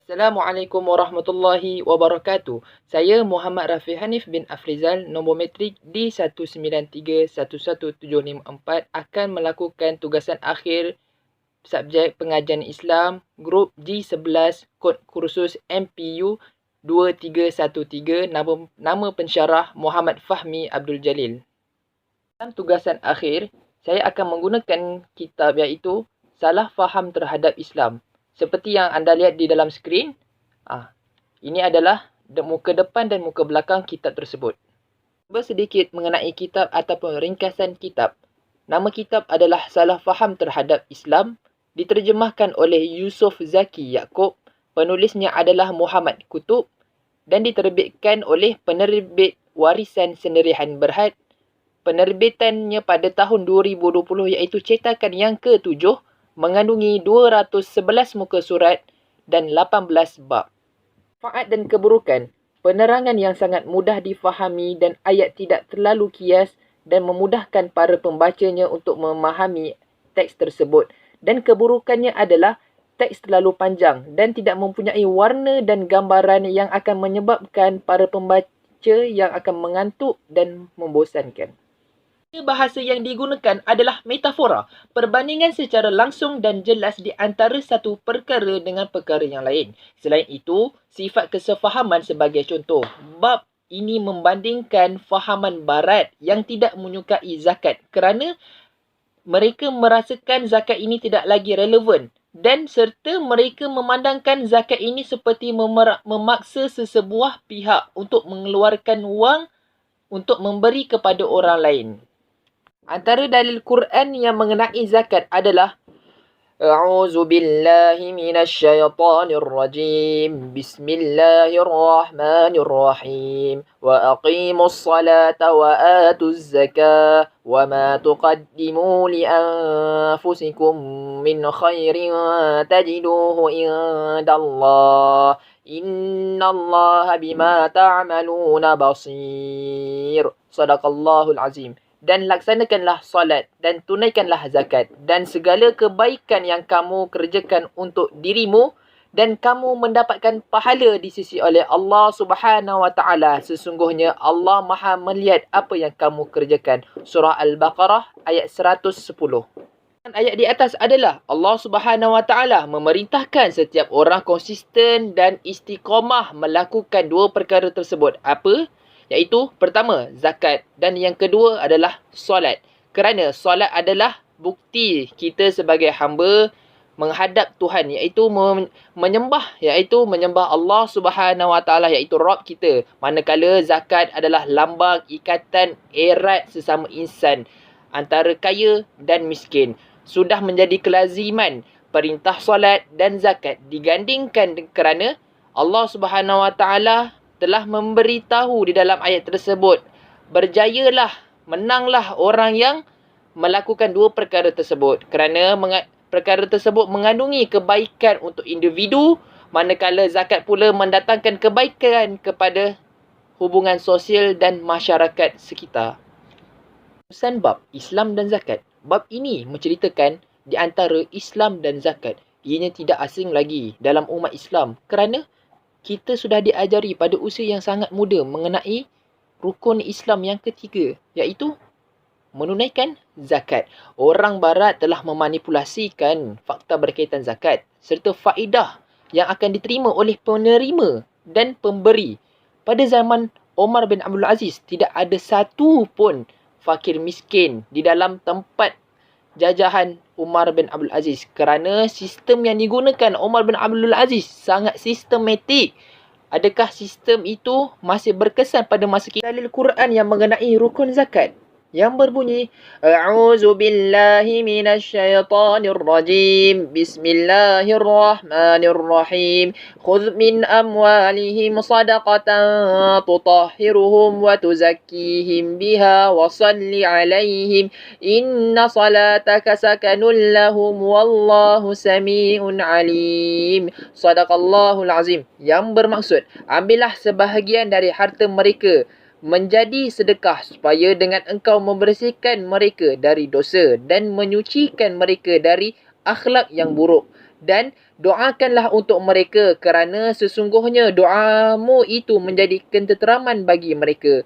Assalamualaikum warahmatullahi wabarakatuh. Saya Muhammad Rafi Hanif bin Afrizal, nombor matrik D1931174 akan melakukan tugasan akhir subjek pengajian Islam grup G11 kod kursus MPU 2313, nama pensyarah Muhammad Fahmi Abdul Jalil. Dalam tugasan akhir, saya akan menggunakan kitab iaitu Salah Faham Terhadap Islam. Seperti yang anda lihat di dalam skrin, ini adalah muka depan dan muka belakang kitab tersebut. Sedikit mengenai kitab ataupun ringkasan kitab. Nama kitab adalah Salah Faham Terhadap Islam, diterjemahkan oleh Yusuf Zaki Yaakob, penulisnya adalah Muhammad Kutub dan diterbitkan oleh penerbit Warisan Sendirian Berhad. Penerbitannya pada tahun 2020 iaitu cetakan yang ke-7, mengandungi 211 muka surat dan 18 bab. Manfaat dan keburukan. Penerangan yang sangat mudah difahami dan ayat tidak terlalu kias dan memudahkan para pembacanya untuk memahami teks tersebut. Dan keburukannya adalah teks terlalu panjang dan tidak mempunyai warna dan gambaran yang akan menyebabkan para pembaca yang akan mengantuk dan membosankan. Bahasa yang digunakan adalah metafora, perbandingan secara langsung dan jelas di antara satu perkara dengan perkara yang lain. Selain itu, sifat kesefahaman sebagai contoh. Bab ini membandingkan fahaman barat yang tidak menyukai zakat kerana mereka merasakan zakat ini tidak lagi relevan dan serta mereka memandangkan zakat ini seperti memaksa sesebuah pihak untuk mengeluarkan wang untuk memberi kepada orang lain. Antara dalil Quran yang mengenai zakat adalah A'udzu billahi minasy syaithanir rajim. Bismillahirrahmanirrahim. Wa aqimus salata wa atuz zakah wa ma tuqaddimu li anfusikum min khairin tajiduhu indallah. Innallaha bima ta'maluna basir. Sadaqallahul azim. Dan laksanakanlah solat dan tunaikanlah zakat dan segala kebaikan yang kamu kerjakan untuk dirimu dan kamu mendapatkan pahala di sisi oleh Allah Subhanahu Wa Taala. Sesungguhnya Allah Maha melihat apa yang kamu kerjakan. Surah Al-Baqarah ayat 110. Ayat di atas adalah Allah Subhanahu Wa Taala memerintahkan setiap orang konsisten dan istiqamah melakukan dua perkara tersebut. Apa? Iaitu pertama, zakat dan yang kedua adalah solat. Kerana solat adalah bukti kita sebagai hamba menghadap Tuhan, iaitu menyembah Allah Subhanahu Wa Taala, iaitu Rabb kita. Manakala zakat adalah lambang ikatan erat sesama insan antara kaya dan miskin. Sudah menjadi kelaziman perintah solat dan zakat digandingkan kerana Allah Subhanahu Wa Taala telah memberitahu di dalam ayat tersebut, berjayalah, menanglah orang yang melakukan dua perkara tersebut. Kerana perkara tersebut mengandungi kebaikan untuk individu, manakala zakat pula mendatangkan kebaikan kepada hubungan sosial dan masyarakat sekitar. Urusan bab Islam dan zakat. Bab ini menceritakan di antara Islam dan zakat. Ianya tidak asing lagi dalam umat Islam kerana kita sudah diajari pada usia yang sangat muda mengenai rukun Islam yang ketiga, iaitu menunaikan zakat. Orang barat telah memanipulasikan fakta berkaitan zakat serta faedah yang akan diterima oleh penerima dan pemberi. Pada zaman Omar bin Abdul Aziz, tidak ada satu pun fakir miskin di dalam tempat jajahan Umar bin Abdul Aziz kerana sistem yang digunakan Umar bin Abdul Aziz sangat sistematik. Adakah sistem itu masih berkesan pada masa kita? Dalil Quran yang mengenai rukun zakat yang berbunyi A'udzu billahi minasy syaithanir rajim. Bismillahirrahmanirrahim. Khudh min amwalihim shadaqatan tutahhiruhum wa tuzakkihim biha wa shalli 'alaihim inna salataka sakanun lahum wallahu samii'un 'alim. Sadaqallahul azim. Yang bermaksud, ambillah sebahagian dari harta mereka menjadi sedekah supaya dengan engkau membersihkan mereka dari dosa dan menyucikan mereka dari akhlak yang buruk Dan doakanlah untuk mereka kerana sesungguhnya doamu itu menjadi ketenteraman bagi mereka.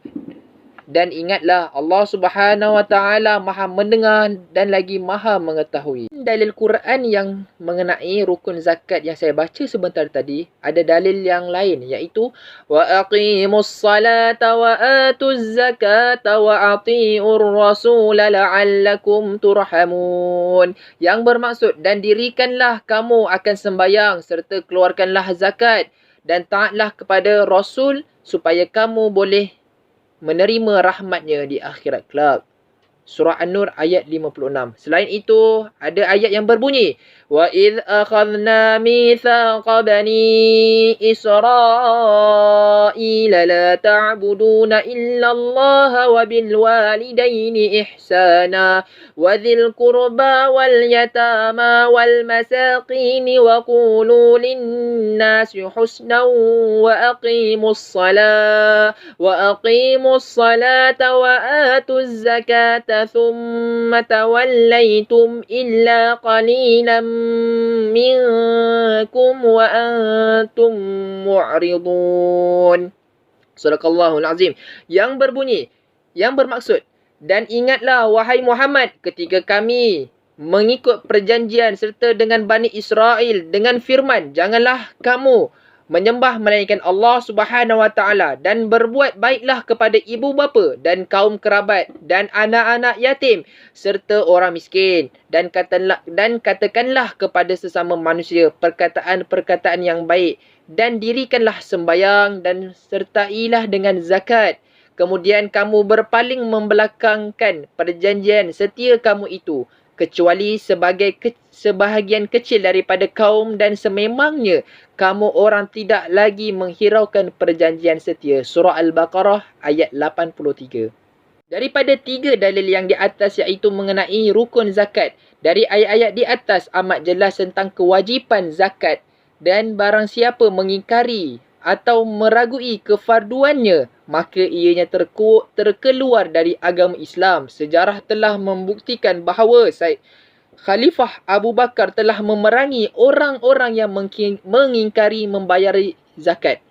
Dan ingatlah Allah Subhanahu Wa Taala Maha mendengar dan lagi Maha mengetahui. Dalil Quran yang mengenai rukun zakat yang saya baca sebentar tadi, ada dalil yang lain iaitu wa aqimus salata wa atuz zakata wa atiur rasul la'allakum turhamun. Yang bermaksud, dan dirikanlah kamu akan sembahyang serta keluarkanlah zakat dan taatlah kepada Rasul supaya kamu boleh menerima rahmatnya di akhirat kelak. Surah An-Nur ayat 56. Selain itu, ada ayat yang berbunyi, wa idh akhadna mithaqa bani Israila la ta'buduna illa Allah wa bil walidaini ihsana wa dhil qurba wal yatama wal masakin wa qulu lin nasi husnan wa aqimus salata wa atuz zakata ثم توليتم إلا قليلا منكم وأنتم معرضون. Sadaqallahul Azim. Yang berbunyi, yang bermaksud, dan ingatlah wahai Muhammad ketika kami mengikut perjanjian serta dengan Bani Israel dengan firman, janganlah kamu menyembah melainkan Allah Subhanahu Wa Taala dan berbuat baiklah kepada ibu bapa dan kaum kerabat dan anak-anak yatim serta orang miskin dan katakanlah kepada sesama manusia perkataan-perkataan yang baik dan dirikanlah sembahyang dan sertailah dengan zakat. Kemudian kamu berpaling membelakangkan perjanjian setia kamu itu kecuali sebahagian kecil daripada kaum dan sememangnya kamu orang tidak lagi menghiraukan perjanjian setia. Surah Al-Baqarah ayat 83. Daripada 3 dalil yang di atas iaitu mengenai rukun zakat, dari ayat-ayat di atas amat jelas tentang kewajipan zakat dan barang siapa mengingkari atau meragui kefarduannya, maka ianya terkeluar dari agama Islam. Sejarah telah membuktikan bahawa Khalifah Abu Bakar telah memerangi orang-orang yang mengingkari membayar zakat.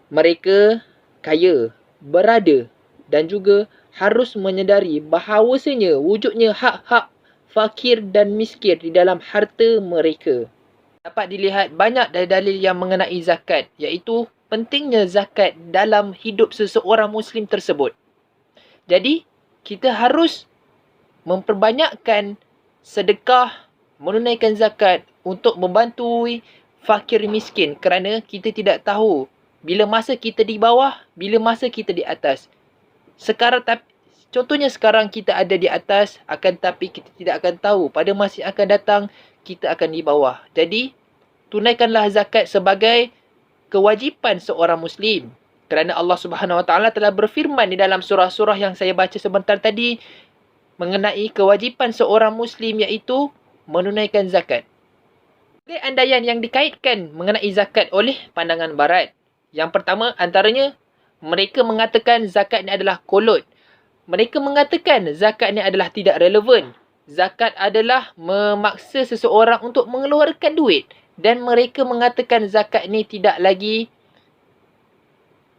Mereka kaya, berada dan juga harus menyedari bahawasanya wujudnya hak-hak fakir dan miskin di dalam harta mereka. Dapat dilihat banyak dalil yang mengenai zakat, iaitu pentingnya zakat dalam hidup seseorang Muslim tersebut. Jadi, kita harus memperbanyakkan sedekah, menunaikan zakat untuk membantu fakir miskin kerana kita tidak tahu bila masa kita di bawah, bila masa kita di atas. Contohnya sekarang kita ada di atas, akan tapi kita tidak akan tahu pada masa yang akan datang kita akan di bawah. Jadi, tunaikanlah zakat sebagai kewajipan seorang Muslim. Kerana Allah Subhanahu Wa Taala telah berfirman di dalam surah-surah yang saya baca sebentar tadi mengenai kewajipan seorang Muslim iaitu menunaikan zakat. Ada andaian yang dikaitkan mengenai zakat oleh pandangan barat. Yang pertama antaranya, mereka mengatakan zakat ini adalah kolot. Mereka mengatakan zakat ini adalah tidak relevan. Zakat adalah memaksa seseorang untuk mengeluarkan duit. Dan mereka mengatakan zakat ini tidak lagi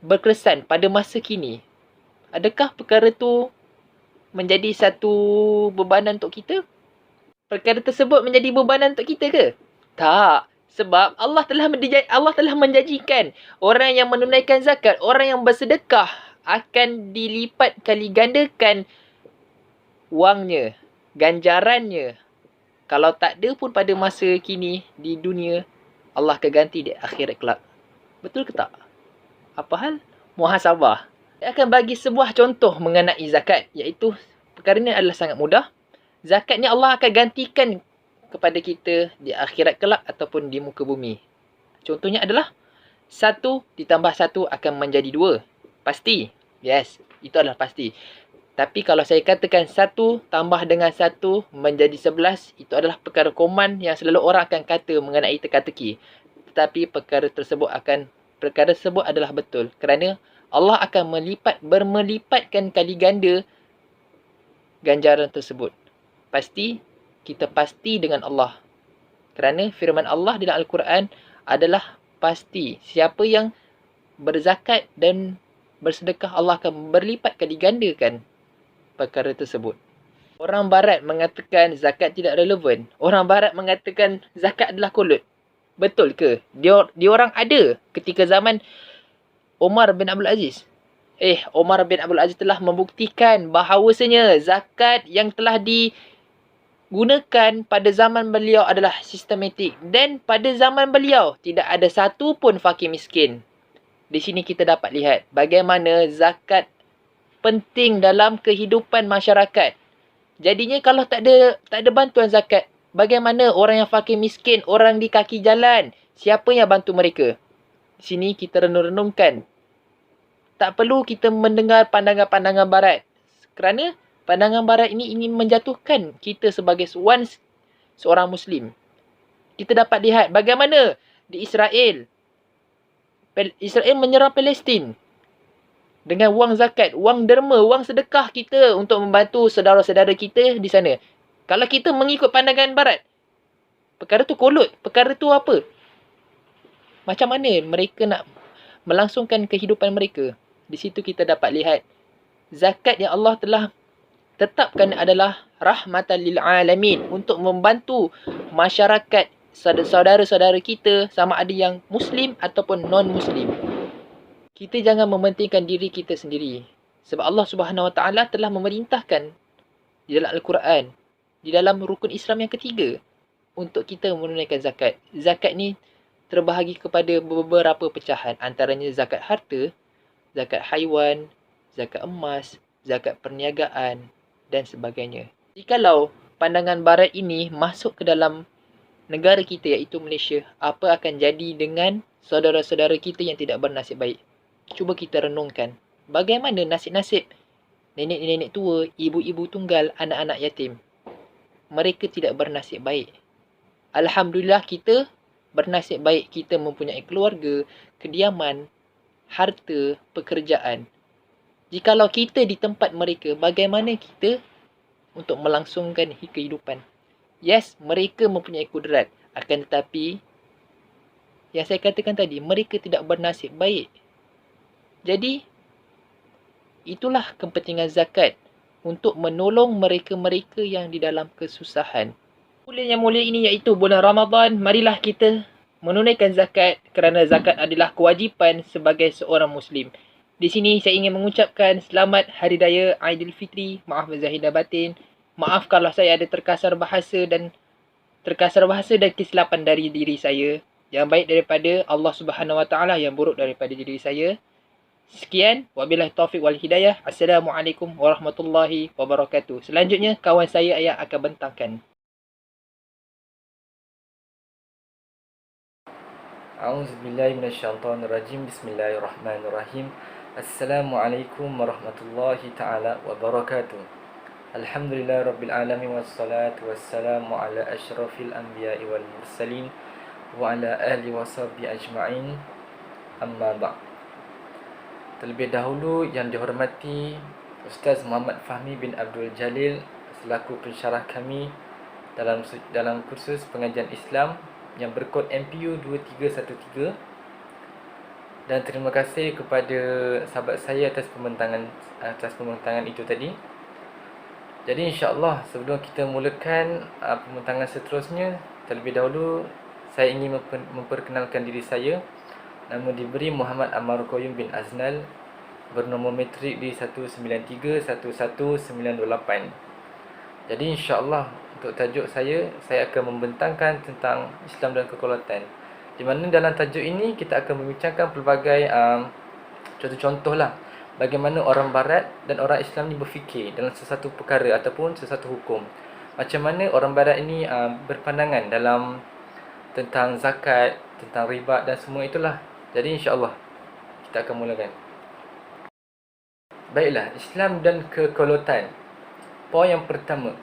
berkesan pada masa kini. Adakah perkara itu menjadi satu bebanan untuk kita? Perkara tersebut menjadi bebanan untuk kita ke? Tak. Sebab Allah telah menjanjikan orang yang menunaikan zakat, orang yang bersedekah akan dilipat kali gandakan wangnya, ganjarannya. Kalau tak ada pun pada masa kini di dunia, Allah akan ganti di akhirat kelak. Betul ke tak? Apa hal? Muhasabah. Saya akan bagi sebuah contoh mengenai zakat, iaitu perkara ini adalah sangat mudah. Zakat ni Allah akan gantikan kepada kita di akhirat kelak ataupun di muka bumi. Contohnya adalah 1 ditambah 1 akan menjadi 2. Pasti. Yes, itu adalah pasti. Tapi kalau saya katakan 1 tambah dengan 1 menjadi 11, itu adalah perkara common yang selalu orang akan kata mengenai teka-teki. Tetapi perkara tersebut adalah betul. Kerana Allah akan bermelipatkan kali ganda ganjaran tersebut. Kita pasti dengan Allah. Kerana firman Allah dalam Al-Quran adalah pasti. Siapa yang berzakat dan bersedekah, Allah akan berlipatkan, digandakan perkara tersebut. Orang barat mengatakan zakat tidak relevan. Orang barat mengatakan zakat adalah kolot. Betul ke? Dia orang ada ketika zaman Omar bin Abdul Aziz. Omar bin Abdul Aziz telah membuktikan bahawasanya zakat yang telah digunakan pada zaman beliau adalah sistematik. Dan pada zaman beliau tidak ada satu pun fakir miskin. Di sini kita dapat lihat bagaimana zakat penting dalam kehidupan masyarakat. Jadinya kalau tak ada bantuan zakat, bagaimana orang yang fakir miskin, orang di kaki jalan, siapa yang bantu mereka? Di sini kita renung-renungkan. Tak perlu kita mendengar pandangan-pandangan barat. Kerana pandangan barat ini ingin menjatuhkan kita sebagai seorang Muslim. Kita dapat lihat bagaimana di Israel menyerang Palestin dengan wang zakat, wang derma, wang sedekah kita untuk membantu saudara-saudara kita di sana. Kalau kita mengikut pandangan barat, perkara tu kolot, perkara tu apa? Macam mana mereka nak melangsungkan kehidupan mereka? Di situ kita dapat lihat zakat yang Allah telah tetapkan adalah rahmatan lil alamin, untuk membantu masyarakat, saudara-saudara kita, sama ada yang Muslim ataupun non-Muslim. Kita jangan mementingkan diri kita sendiri. Sebab Allah Subhanahu Wa Taala telah memerintahkan di dalam Al-Quran, di dalam rukun Islam yang ketiga, untuk kita menunaikan zakat. Zakat ni terbahagi kepada beberapa pecahan. Antaranya zakat harta, zakat haiwan, zakat emas, zakat perniagaan dan sebagainya. Jikalau pandangan barat ini masuk ke dalam negara kita iaitu Malaysia, apa akan jadi dengan saudara-saudara kita yang tidak bernasib baik? Cuba kita renungkan. Bagaimana nasib-nasib nenek-nenek tua, ibu-ibu tunggal, anak-anak yatim? Mereka tidak bernasib baik. Alhamdulillah kita bernasib baik. Kita mempunyai keluarga, kediaman, harta, pekerjaan. Jikalau kita di tempat mereka, bagaimana kita untuk melangsungkan kehidupan? Yes, mereka mempunyai kudrat. Akan tetapi, yang saya katakan tadi, mereka tidak bernasib baik. Jadi, itulah kepentingan zakat untuk menolong mereka-mereka yang di dalam kesusahan. Bulan yang mulia ini iaitu bulan Ramadan, marilah kita menunaikan zakat kerana zakat adalah kewajipan sebagai seorang Muslim. Di sini saya ingin mengucapkan selamat Hari Raya Aidilfitri. Maaf zahir dan batin. Maaf kalau saya ada terkasar bahasa dan kesilapan dari diri saya. Yang baik daripada Allah Subhanahu Wa Taala, yang buruk daripada diri saya. Sekian, wabillahi taufiq wal hidayah. Assalamualaikum warahmatullahi wabarakatuh. Selanjutnya, kawan saya yang akan bentangkan. A'udzubillahi minasyaitonirrajim. Bismillahirrahmanirrahim. Assalamualaikum warahmatullahi taala wabarakatuh. Alhamdulillah rabbil alamin, wassalatu wassalamu ala asyrafil anbiya'i wal mursalin wa ala alihi washabbihi ajma'in. Amma ba'd. Terlebih dahulu yang dihormati Ustaz Muhammad Fahmi bin Abdul Jalil selaku pensyarah kami dalam kursus pengajian Islam yang berkod MPU 2313, dan terima kasih kepada sahabat saya atas pembentangan itu tadi. Jadi insya-Allah sebelum kita mulakan pembentangan seterusnya, terlebih dahulu saya ingin memperkenalkan diri saya. Nama diberi Muhammad Ammar Qayyum bin Aznal, bernomor matrik di 193-11928. Jadi insya-Allah untuk tajuk saya akan membentangkan tentang Islam dan kekolatan. Di mana dalam tajuk ini kita akan membincangkan pelbagai contoh-contoh lah bagaimana orang barat dan orang Islam ni berfikir dalam sesuatu perkara ataupun sesuatu hukum. Macam mana orang barat ini berpandangan dalam tentang zakat, tentang riba dan semua itulah. Jadi insya-Allah kita akan mulakan. Baiklah, Islam dan kekolatan. Poin yang pertama,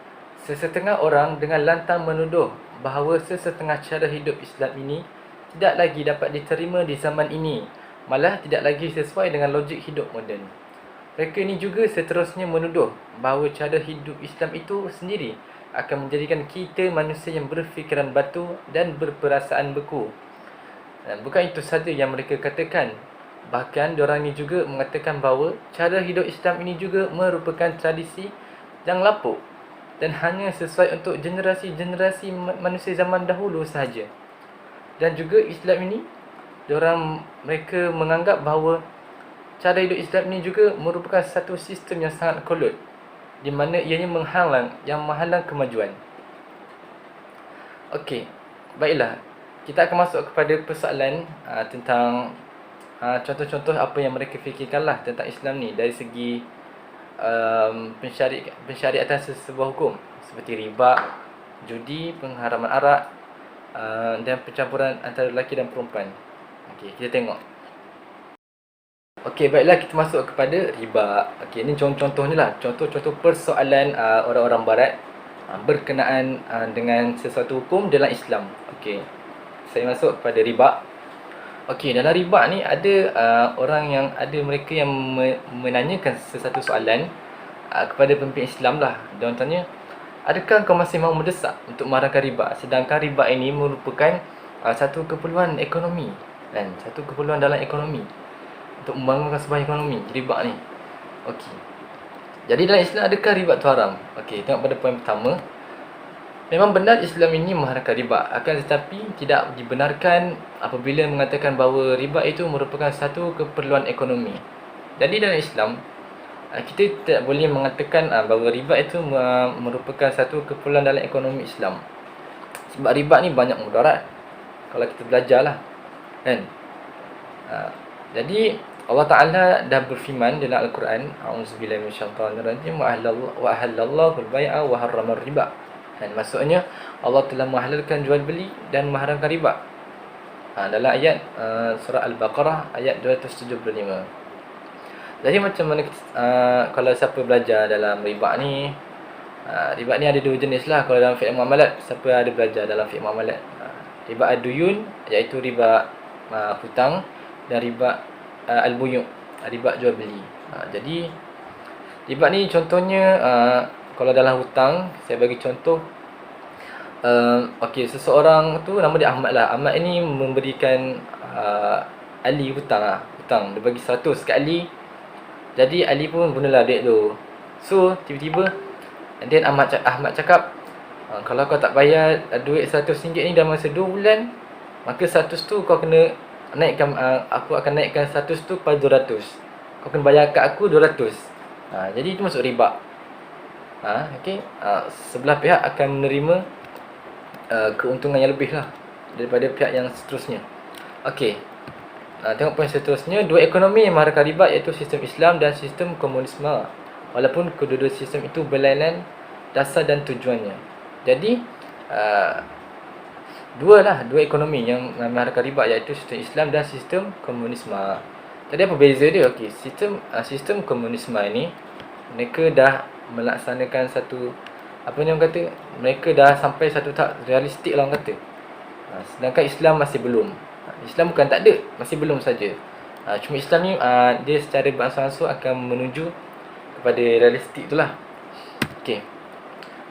sesetengah orang dengan lantang menuduh bahawa sesetengah cara hidup Islam ini tidak lagi dapat diterima di zaman ini, malah tidak lagi sesuai dengan logik hidup moden. Mereka ini juga seterusnya menuduh bahawa cara hidup Islam itu sendiri akan menjadikan kita manusia yang berfikiran batu dan berperasaan beku. Dan bukan itu saja yang mereka katakan. Bahkan diorang ini juga mengatakan bahawa cara hidup Islam ini juga merupakan tradisi yang lapuk dan hanya sesuai untuk generasi-generasi manusia zaman dahulu sahaja. Dan juga Islam ini, mereka menganggap bahawa cara hidup Islam ini juga merupakan satu sistem yang sangat kolot, di mana ianya menghalang kemajuan. Okey, baiklah. Kita akan masuk kepada persoalan tentang contoh-contoh apa yang mereka fikirkanlah tentang Islam ni dari segi pensyariatan sebuah hukum seperti riba, judi, pengharaman arak dan pencampuran antara lelaki dan perempuan. Okey, kita tengok. Okey, baiklah, kita masuk kepada riba. Okey, ini contoh-contohnya lah, contoh-contoh persoalan orang-orang barat berkenaan dengan sesuatu hukum dalam Islam. Okey, saya masuk kepada riba. Okey, dalam riba ni ada mereka yang menanyakan sesuatu soalan kepada pemimpin Islam lah. Dia tanya, adakah kau masih mahu mendesak untuk memarahkan riba, sedangkan riba ini merupakan satu keperluan ekonomi, kan? Satu keperluan dalam ekonomi untuk membangunkan sebuah ekonomi, riba ni. Okey, jadi dalam Islam adakah riba tu haram? Okey, tengok pada poin pertama. Memang benar Islam ini mengharamkan riba, akan tetapi tidak dibenarkan apabila mengatakan bahawa riba itu merupakan satu keperluan ekonomi. Jadi dalam Islam, kita tidak boleh mengatakan bahawa riba itu merupakan satu keperluan dalam ekonomi Islam. Sebab riba ni banyak mudarat kalau kita belajarlah, kan? Jadi Allah Ta'ala dah berfirman dalam Al-Quran, A'udzubillahi minasyaitanirrajim, wa ahallallahu al-bai'a wa harramar riba. Dan maksudnya Allah telah menghalalkan jual beli dan mengharamkan riba. Dalam ayat surah Al-Baqarah ayat 275. Jadi macam mana kalau siapa belajar dalam riba ni, riba ni ada dua jenis lah. Kalau dalam fiqh muamalat, siapa ada belajar dalam fiqh muamalat, riba ad-duyun iaitu riba hutang, dan riba al-buyu', riba jual beli. Jadi riba ni contohnya, kalau dalam hutang, saya bagi contoh. Okey, seseorang tu nama dia Ahmad lah. Ahmad ini memberikan Ali hutang. Dia bagi 100 kat Ali. Jadi Ali pun gunalah duit tu. So tiba-tiba then Ahmad cakap, kalau kau tak bayar duit RM100 ni dalam masa 2 bulan, maka 100 tu kau kena naikkan, aku akan naikkan 100 tu pada 200. Kau kena bayar kat aku 200. Jadi itu masuk riba. Okey, sebelah pihak akan menerima keuntungan yang lebih lah daripada pihak yang seterusnya. Okey, tengok poin seterusnya. Dua ekonomi yang mengharamkan riba iaitu sistem Islam dan sistem komunisme, walaupun kedua-dua sistem itu berlainan dasar dan tujuannya. Jadi dua ekonomi yang mengharamkan riba iaitu sistem Islam dan sistem komunisme. Jadi apa beza dia? Okey, sistem komunisme ini mereka dah melaksanakan satu, apa ni orang kata, mereka dah sampai satu tahap realistik lah orang kata. Sedangkan Islam masih belum. Islam bukan tak ada, masih belum saja. Cuma Islam ni dia secara beransur-ansur akan menuju kepada realistik tu lah. Okey,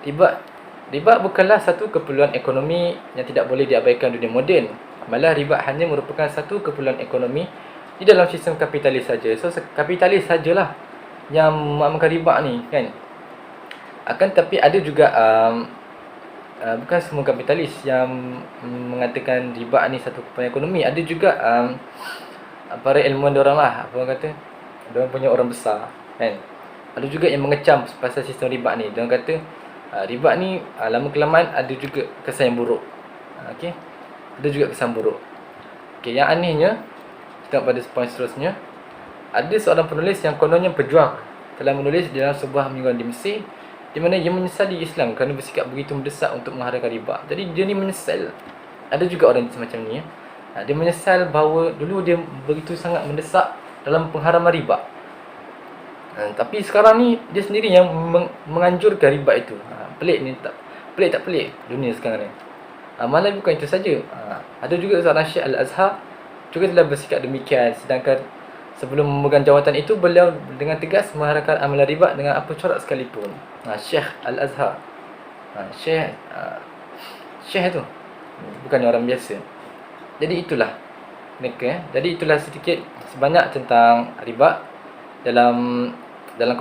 riba bukanlah satu keperluan ekonomi yang tidak boleh diabaikan dunia moden. Malah riba hanya merupakan satu keperluan ekonomi di dalam sistem kapitalis saja. So kapitalis sajalah yang mengamalkan riba ni, kan? Akan tapi ada juga bukan semua kapitalis yang mengatakan riba ni satu keperluan ekonomi. Ada juga para ilmuwan diorang lah, apa orang kata, diorang punya orang besar, kan? Ada juga yang mengecam pasal sistem riba ni. Diorang kata riba ni lama kelamaan ada juga kesan yang buruk. Okey, ada juga kesan buruk. Okey, yang anehnya, kita pada poin seterusnya, ada seorang penulis yang kononnya pejuang telah menulis dalam sebuah mingguan di Mesir, di mana ia menyesali Islam kerana bersikap begitu mendesak untuk mengharamkan riba. Jadi dia ni menyesal. Ada juga orang semacam ni, dia menyesal bahawa dulu dia begitu sangat mendesak dalam pengharaman riba. Tapi sekarang ni dia sendiri yang menganjurkan riba itu. Pelik ni, tak pelik dunia sekarang ni. Malah bukan itu saja. Ada juga seorang Syekh Al-Azhar juga telah bersikap demikian, sedangkan sebelum memegang jawatan itu, beliau dengan tegas mengharamkan amalan riba dengan apa corak sekalipun. Syekh Al-Azhar. Syekh tu bukan orang biasa. Jadi itulah mereka. Jadi itulah sedikit sebanyak tentang riba dalam dalam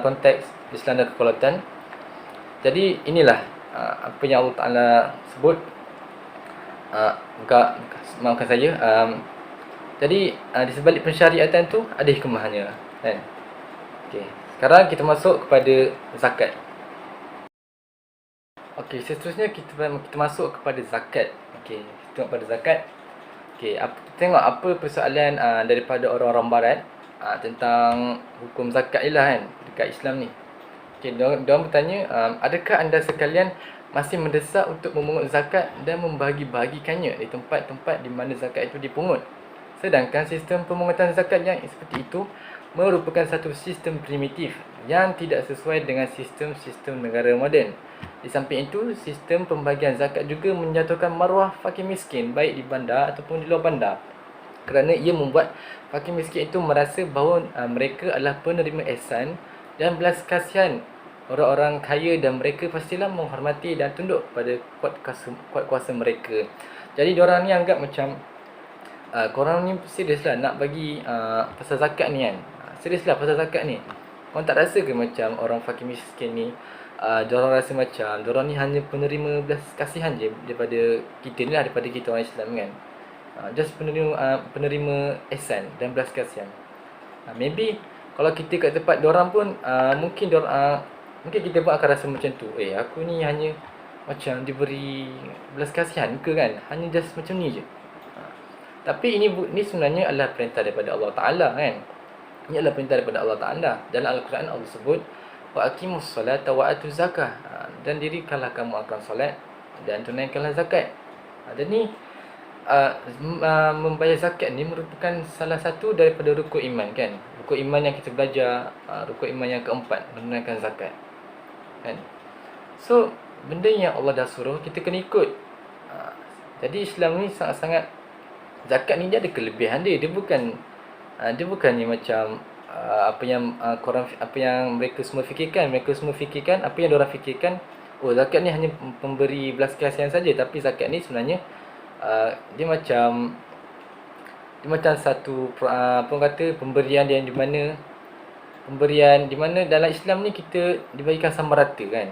konteks Islam dan kekolonian. Jadi inilah apa yang Allah Taala sebut. Maafkan saya. Jadi di sebalik pensyariatan tu ada hikmahnya, kan? Okey, sekarang kita masuk kepada zakat. Okey, seterusnya kita masuk kepada zakat. Okey, kita tengok pada zakat. Okey, kita tengok apa persoalan daripada orang-orang barat tentang hukum zakat ni lah, kan, dekat Islam ni. Okey, diorang bertanya, adakah anda sekalian masih mendesak untuk memungut zakat dan membagi-bagikannya di tempat-tempat di mana zakat itu dipungut? Sedangkan sistem pemungutan zakat yang seperti itu merupakan satu sistem primitif yang tidak sesuai dengan sistem-sistem negara moden. Di samping itu, sistem pembagian zakat juga menjatuhkan maruah fakir miskin baik di bandar ataupun di luar bandar, kerana ia membuat fakir miskin itu merasa bahawa mereka adalah penerima ihsan dan belas kasihan orang-orang kaya, dan mereka pastilah menghormati dan tunduk pada kuat kuasa mereka. Jadi diorang ni anggap macam korang ni serius lah nak bagi pasal zakat ni, kan. Serius lah pasal zakat ni. Korang tak rasa ke macam orang fakir miskin ni, diorang rasa macam diorang ni hanya penerima belas kasihan je daripada kita ni lah, daripada kita orang Islam, kan. Just penerima ihsan dan belas kasihan. Maybe kalau kita kat tempat diorang pun mungkin kita pun akan rasa macam tu. Aku ni hanya macam diberi belas kasihan ke, kan? Hanya just macam ni je. Tapi ini sebenarnya adalah perintah daripada Allah Ta'ala, kan. Ini adalah perintah daripada Allah Ta'ala. Dalam Al-Quran Allah sebut, wa aqimus salata wa atuz zakah, dan dirikanlah kamu akan solat dan tunaikanlah zakat. Dan ni membayar zakat ni merupakan salah satu daripada rukun iman, kan. Rukun iman yang kita belajar, rukun iman yang keempat, menunaikan zakat, kan. So benda yang Allah dah suruh, kita kena ikut. Jadi Islam ni sangat-sangat, zakat ni dia ada kelebihan dia. Dia bukan ni macam apa yang mereka semua fikirkan. Mereka semua fikirkan apa yang diorang fikirkan, zakat ni hanya pemberi belas kasihan saja. Tapi zakat ni sebenarnya dia macam satu pemberian yang di mana dalam Islam ni kita dibagikan sama rata, kan.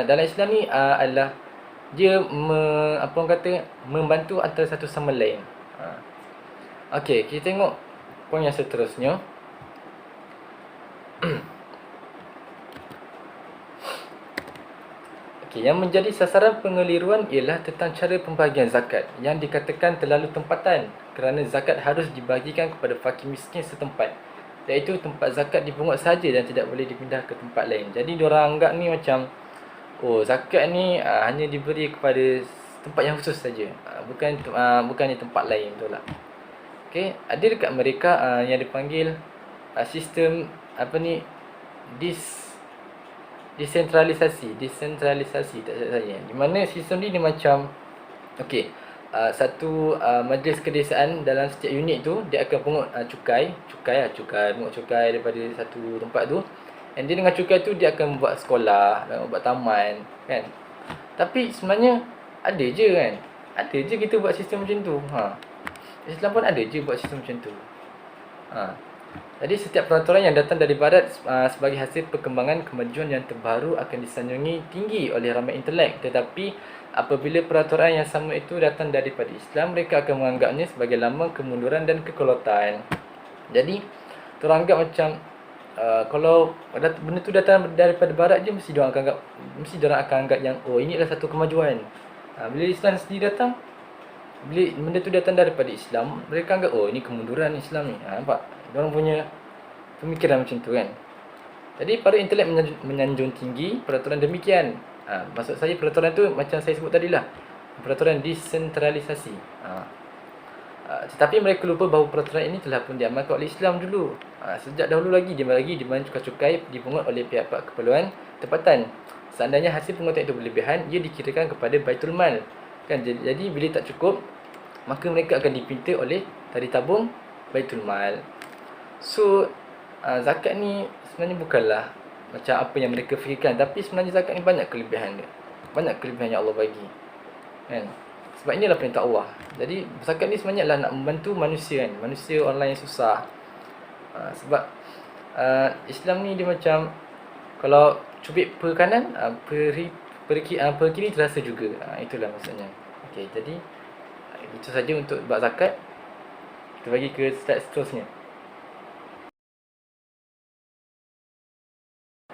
Dalam Islam ni adalah dia membantu antara satu sama lain. Okey, kita tengok poin yang seterusnya. Okey, yang menjadi sasaran pengeliruan ialah tentang cara pembagian zakat yang dikatakan terlalu tempatan, kerana zakat harus dibagikan kepada fakir miskin setempat, iaitu tempat zakat dipungut saja dan tidak boleh dipindah ke tempat lain. Jadi diorang anggap ni macam zakat ni hanya diberi kepada tempat yang khusus saja, bukannya tempat lain, betul tak? Okey, ada dekat mereka yang dipanggil sistem desentralisasi tak silap saya. Di mana sistem ni dia macam satu majlis kedesaan dalam setiap unit tu dia akan pungut cukai daripada satu tempat tu. Dan dia dengan cukai tu dia akan buat sekolah, buat taman, kan. Tapi sebenarnya ada je, kan. Ada je kita buat sistem macam tu. Islam pun ada je buat sistem macam tu. Jadi setiap peraturan yang datang dari barat sebagai hasil perkembangan kemajuan yang terbaru akan disanjungi tinggi oleh ramai intelek. Tetapi apabila peraturan yang sama itu datang daripada Islam, mereka akan menganggapnya sebagai lambang kemunduran dan kekolonialan. Jadi diorang anggap macam kalau benda tu datang daripada barat je, mesti diorang akan anggap yang ini adalah satu kemajuan. Bila Islam sendiri datang, bila benda tu datang daripada Islam, mereka anggap ini kemunduran Islam ni. Nampak? Diorang punya pemikiran macam tu, kan. Jadi para intelek menyanjung tinggi peraturan demikian. Maksud saya peraturan tu macam saya sebut tadi lah, peraturan desentralisasi. Tetapi mereka lupa bahawa peraturan ini telah pun diamalkan oleh Islam dulu. Sejak dahulu lagi di mana cukai dipungut oleh pihak-pihak keperluan tempatan. Seandainya hasil pungutan itu berlebihan, ia dikirakan kepada Baitul Mal, kan. Jadi bila tak cukup, maka mereka akan dipinta oleh tadi tabung Baitul Mal. So zakat ni sebenarnya bukanlah macam apa yang mereka fikirkan, tapi sebenarnya zakat ni banyak kelebihan dia. Banyak kelebihan yang Allah bagi, kan? Sebab inilah perintah Allah. Jadi zakat ni sebenarnya adalah nak membantu manusia, kan? Manusia orang yang susah. Sebab Islam ni dia macam kalau cubit per kanan, per kiri terasa juga. Itulah maksudnya. Okey, jadi itu saja untuk bab zakat. Kita bagi ke slide seterusnya.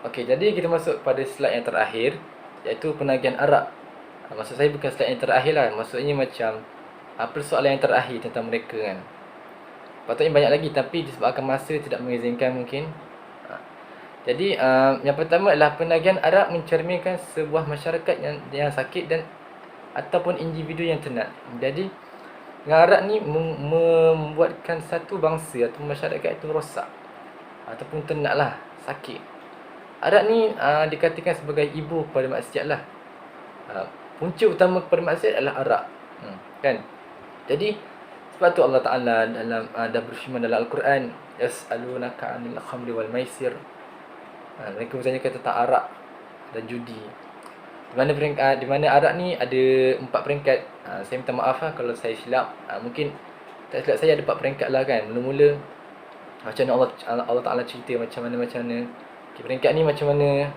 Okey, jadi kita masuk pada slide yang terakhir, iaitu penagihan arak. Maksud saya bukan slide yang terakhir lah. Maksudnya macam persoalan yang terakhir tentang mereka, kan. Patutnya banyak lagi, tapi disebabkan masa tidak mengizinkan mungkin. Jadi yang pertama adalah penagihan arak mencerminkan sebuah masyarakat yang sakit dan ataupun individu yang tenat. Jadi dengan arak ni membuatkan satu bangsa atau masyarakat itu rosak ataupun tenat lah, sakit. Arak ni dikatakan sebagai ibu kepada maksiat lah. Punca utama kepada maksiat adalah arak, kan. Jadi sebab tu Allah Ta'ala dalam dah berfirman dalam Al-Quran, yas'alunaka 'anil khamri wal maisir. Mereka bertanya tentang arak dan judi. Di mana arak ni ada 4 peringkat. Saya minta maaf lah kalau saya silap. Mungkin tak silap saya ada 4 peringkat lah, kan. Mula-mula macam mana Allah Ta'ala cerita macam mana. Okay, peringkat ni macam mana.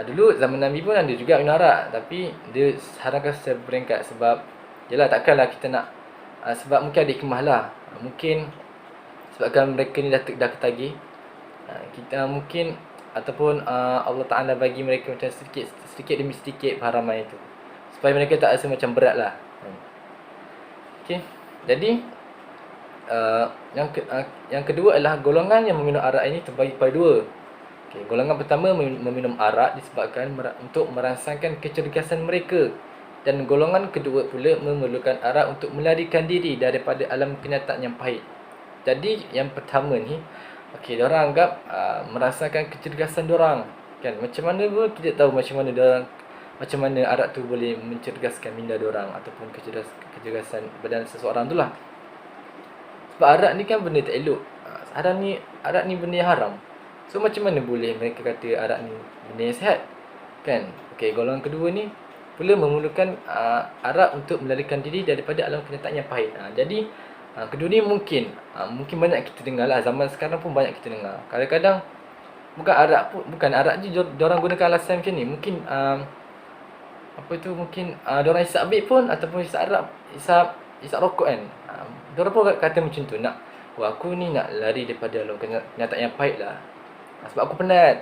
Dulu zaman Nabi pun ada juga minum arak, tapi dia haramkan secara peringkat. Sebab yelah, takkanlah kita nak sebab mungkin ada hikmah lah. Mungkin sebabkan mereka ni dah ketagih, kita mungkin ataupun Allah Ta'ala bagi mereka macam sedikit demi sedikit haraman itu, supaya mereka tak rasa macam berat lah. Okay. Jadi yang kedua adalah golongan yang meminum arak ini terbagi pada dua. Okay. Golongan pertama meminum arak disebabkan untuk merangsangkan kecergasan mereka, dan golongan kedua pula memerlukan arak untuk melarikan diri daripada alam kenyataan yang pahit. Jadi yang pertama ni, okey, diorang anggap merasakan kecergasan diorang, kan. Macam mana pun kita tahu macam mana arak tu boleh mencerdaskan minda diorang ataupun kecergasan badan seseorang tu lah. Sebab arak ni kan benda tak elok. Arak ni benda yang haram. So macam mana boleh mereka kata arak ni benda yang sihat, kan. Okey, golongan kedua ni pula memerlukan arak untuk melarikan diri daripada alam kenyataan yang pahit. Jadi kedua ni mungkin banyak kita dengar lah. Zaman sekarang pun banyak kita dengar. Kadang-kadang bukan arak je diorang gunakan alasan macam ni. Mungkin mungkin diorang isap vape pun, ataupun isap rokok, kan. Diorang pun kata macam tu, aku ni nak lari daripada alam kenyataan yang pahit lah. Sebab aku penat.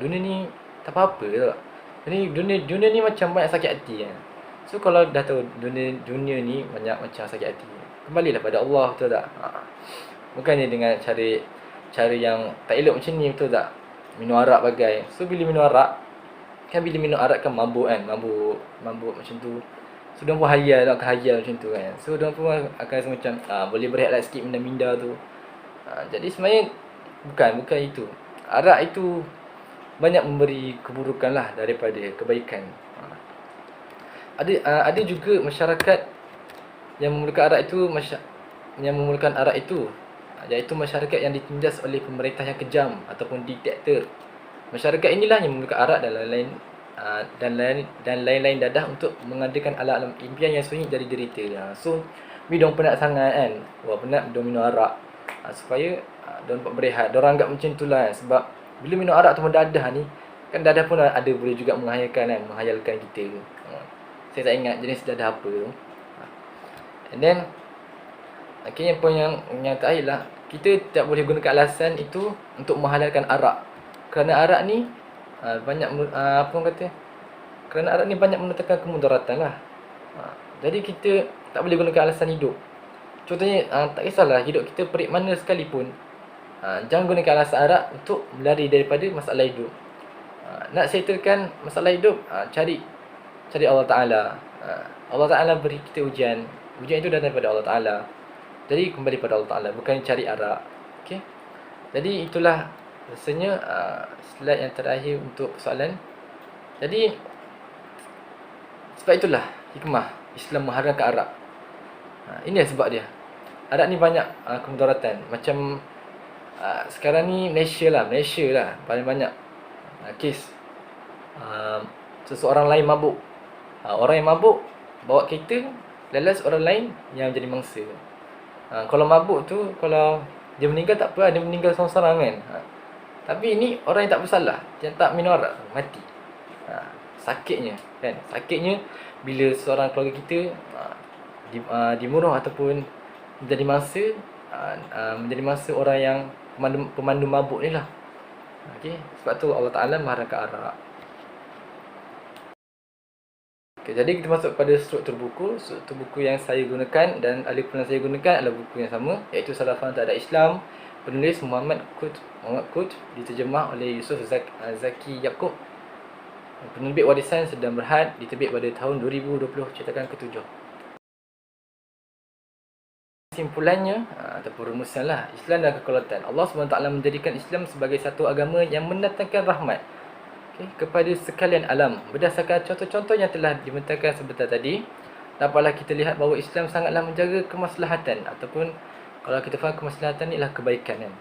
Dunia ni tak apa-apa tak. Jadi dunia ni macam banyak sakit hati, kan. So kalau dah tahu dunia ni banyak macam sakit hati, kembalilah pada Allah, betul tak? Bukannya dengan cara yang tak elok macam ni, betul tak? Minum arak bagai. So bila minum arak kan mabuk, kan. Mabuk macam tu. So diorang pun hayal macam tu, kan. So diorang pun akan rasa macam boleh berehatlah sikit minda tu. Jadi sebenarnya bukan itu. Arak itu banyak memberi keburukan lah daripada kebaikan. Ada juga masyarakat yang memerlukan arak itu, iaitu masyarakat yang ditindas oleh pemerintah yang kejam ataupun diktator. Masyarakat inilah yang memerlukan arak dan lain-lain dadah untuk mengadakan alam impian yang sunyi dari derita. So bila diorang penat sangat, kan. Penat, diorang minum arak supaya diorang dapat berehat. Diorang anggap macam tu lah, sebab bila minum arak tu dadah ni, kan dadah pun ada boleh juga menghayalkan kita. Saya tak ingat jenis dadah apa tu. And then akhirnya poin yang terakhir lah, kita tak boleh gunakan alasan itu untuk menghalalkan arak. Kerana arak ni kerana arak ni banyak mendatangkan kemudaratan lah. Jadi kita tak boleh gunakan alasan hidup. Contohnya tak kisahlah hidup kita perik mana sekalipun, jangan gunakan alasan arak untuk melari daripada masalah hidup. Nak settlekan masalah hidup, cari Allah Ta'ala. Allah Ta'ala beri kita ujian itu daripada Allah Ta'ala. Jadi kembali pada Allah Ta'ala, bukan cari arak. Okay? Jadi itulah rasanya slide yang terakhir untuk persoalan. Jadi sebab itulah hikmah Islam mengharamkan arak. Ini sebab dia. arak ni banyak kemudaratan. Macam sekarang ni Malaysia lah paling banyak kes seseorang lain mabuk. Orang yang mabuk bawa kereta, lalas orang lain yang jadi mangsa. Kalau mabuk tu, kalau dia meninggal tak apa, dia meninggal seorang-seorang kan. Tapi ini orang yang tak bersalah, yang tak minum arak, mati. Sakitnya kan, sakitnya bila seorang keluarga kita dimuruh ataupun menjadi mangsa orang yang pemandu mabuk ni lah. Okey, sebab tu Allah Taala mengharamkan arak. Okay, jadi kita masuk pada struktur buku. Struktur buku yang saya gunakan dan ahli yang saya gunakan adalah buku yang sama, iaitu Salafan Terhadap Islam, penulis Muhammad Qut, diterjemah oleh Yusuf Zaki Yaakob, penerbit Warisan Sedang Berhad, diterbit pada tahun 2020, cetakan ke-7. Kesimpulannya ataupun rumusan lah, Islam dan kedaulatan. Allah SWT menjadikan Islam sebagai satu agama yang mendatangkan rahmat kepada sekalian alam. Berdasarkan contoh-contoh yang telah dibentangkan sebentar tadi, dapatlah kita lihat bahawa Islam sangatlah menjaga kemaslahatan, ataupun kalau kita faham kemaslahatan ni adalah kebaikan kan,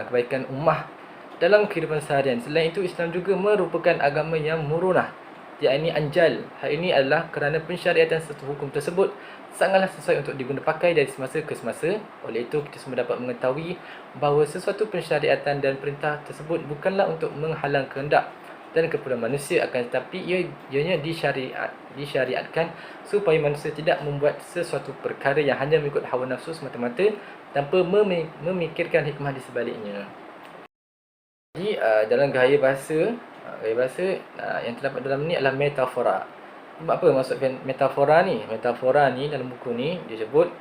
kebaikan ummah dalam kehidupan seharian. Selain itu, Islam juga merupakan agama yang murunah, yakni anjal. Hal ini adalah kerana pensyariatan satu hukum tersebut sangatlah sesuai untuk diguna pakai dari semasa ke semasa. Oleh itu, kita semua dapat mengetahui bahawa sesuatu pensyariatan dan perintah tersebut bukanlah untuk menghalang kehendak dan keperluan manusia, akan tetapi ianya disyariatkan supaya manusia tidak membuat sesuatu perkara yang hanya mengikut hawa nafsu semata-mata tanpa memikirkan hikmah di sebaliknya. Jadi dalam gaya bahasa yang terdapat dalam ni adalah metafora. Apa maksud metafora ni? Metafora ni dalam buku ni dia sebut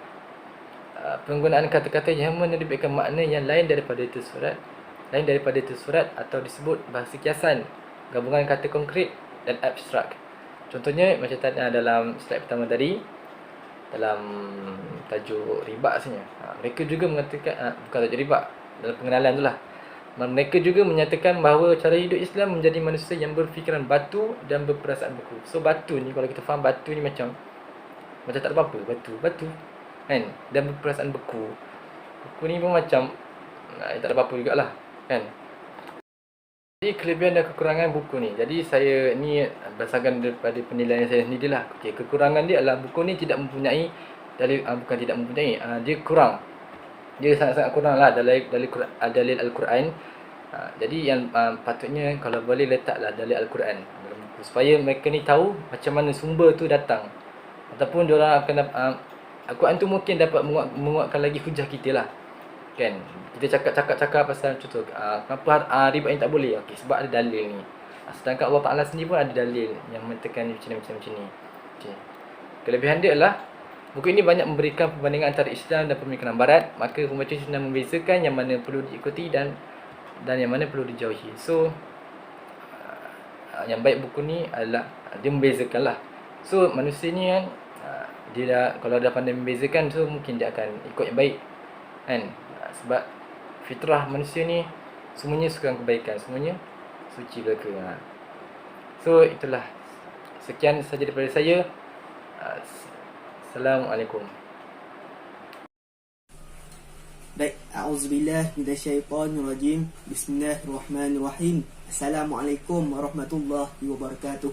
penggunaan kata-kata yang menerbitkan makna yang lain daripada tersurat atau disebut bahasa kiasan, gabungan kata konkret dan abstrak. Contohnya macam dalam slide pertama tadi, dalam tajuk riba sebenarnya. Mereka juga mengatakan bukan tajuk riba, dalam pengenalan tu lah. Mereka juga menyatakan bahawa cara hidup Islam menjadi manusia yang berfikiran batu dan berperasaan beku. So batu ni, kalau kita faham batu ni macam tak ada apa-apa, batu kan, dan berperasaan beku. Beku ni pun macam tak ada apa-apa jugalah kan. Jadi kelebihan dan kekurangan buku ni. Jadi saya ni berdasarkan daripada penilaian saya sendiri lah. Okay, kekurangan dia adalah buku ni tidak mempunyai dalil, dia kurang. Dia sangat-sangat kurang lah dalil Al-Quran. Jadi yang patutnya kalau boleh letaklah dalil Al-Quran dalam buku, supaya mereka ni tahu macam mana sumber tu datang, ataupun diorang akan Al-Quran tu mungkin dapat menguatkan lagi hujah kita lah kan. Kita cakap pasal contoh kenapa riba ni tak boleh, okey, sebab ada dalil ni. Sedangkan Allah Ta'ala sendiri pun ada dalil yang mengatakan macam ni. Okay. Kelebihan dia adalah buku ini banyak memberikan perbandingan antara Islam dan pemikiran Barat. Maka pembaca Islam membezakan yang mana perlu diikuti dan yang mana perlu dijauhi. So yang baik buku ni adalah dia membezakan lah. So manusia ni kan, dia dah, kalau dah pandai membezakan, so mungkin dia akan ikut yang baik kan. Sebab fitrah manusia ni semuanya suka kebaikan, semuanya suci belaka. So itulah, sekian saja daripada saya. Assalamualaikum. Baik, a'udzubillah minasyaitonirrajim. Bismillahirrahmanirrahim. Assalamualaikum warahmatullahi wabarakatuh.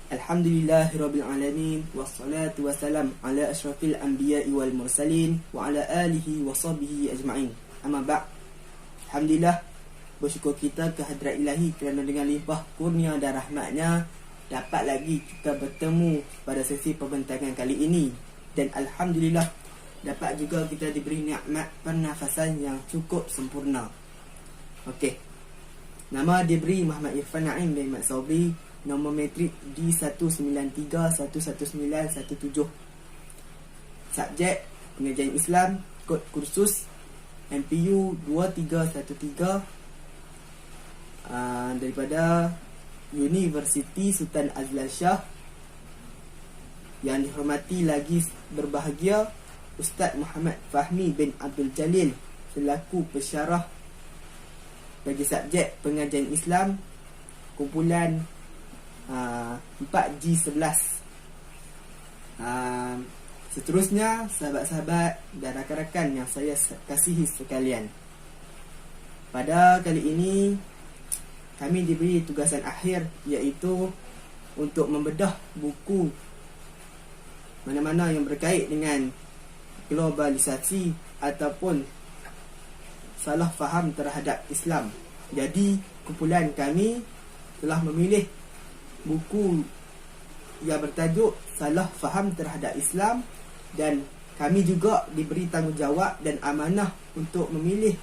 Alhamdulillahirabbil alamin, wassalatu wassalam ala asyrafil anbiya'i wal mursalin wa ala alihi wa sahbihi ajma'in. Amma ba'd. Alhamdulillah, bersyukur kita ke hadrat Ilahi kerana dengan limpah kurnia dan rahmatnya dapat lagi kita bertemu pada sesi pembentangan kali ini. Dan alhamdulillah dapat juga kita diberi nikmat pernafasan yang cukup sempurna. Okey. Nama diberi Muhammad Irfan Naim bin Mat Sabri, nombor metrik D193119117. Subjek pengajian Islam, kod kursus MPU 2313 daripada Universiti Sultan Azlan Shah. Yang dihormati lagi berbahagia Ustaz Muhammad Fahmi bin Abdul Jalil selaku pensyarah bagi subjek pengajian Islam kumpulan 4G11. seterusnya, sahabat-sahabat dan rakan-rakan yang saya kasihi sekalian, pada kali ini kami diberi tugasan akhir, iaitu untuk membedah buku mana-mana yang berkait dengan globalisasi ataupun salah faham terhadap Islam. Jadi kumpulan kami telah memilih buku yang bertajuk Salah Faham Terhadap Islam, dan kami juga diberi tanggungjawab dan amanah untuk memilih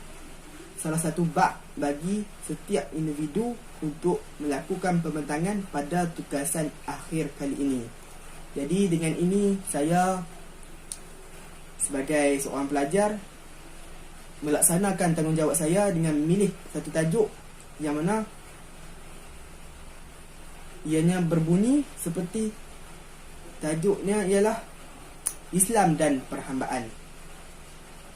salah satu bab bagi setiap individu untuk melakukan pembentangan pada tugasan akhir kali ini. Jadi dengan ini saya sebagai seorang pelajar melaksanakan tanggungjawab saya dengan memilih satu tajuk yang mana ianya berbunyi seperti tajuknya ialah Islam dan Perhambaan.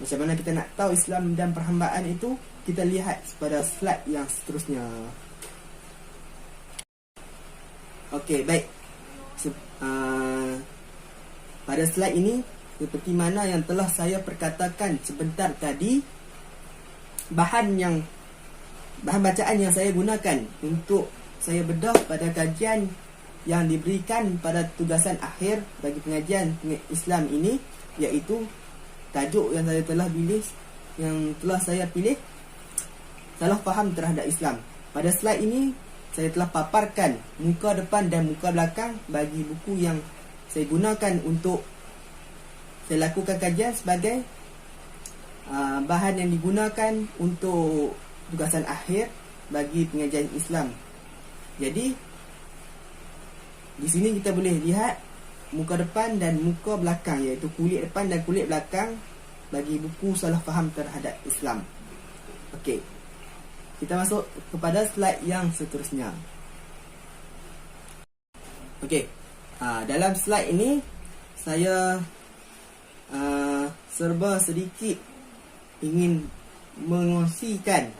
Macam mana kita nak tahu Islam dan perhambaan itu? Kita lihat pada slide yang seterusnya. Okey, baik. Pada slide ini, seperti mana yang telah saya perkatakan sebentar tadi, bahan bacaan yang saya gunakan untuk saya bedah pada kajian yang diberikan pada tugasan akhir bagi pengajian Islam ini, iaitu tajuk yang saya pilih, Salah Faham Terhadap Islam. Pada slide ini saya telah paparkan muka depan dan muka belakang bagi buku yang saya gunakan untuk saya lakukan kajian sebagai bahan yang digunakan untuk tugasan akhir bagi pengajian Islam. Jadi di sini kita boleh lihat muka depan dan muka belakang, iaitu kulit depan dan kulit belakang bagi buku Salah Faham Terhadap Islam. Okey, kita masuk kepada slide yang seterusnya. Okey, dalam slide ini saya serba sedikit ingin mengongsikan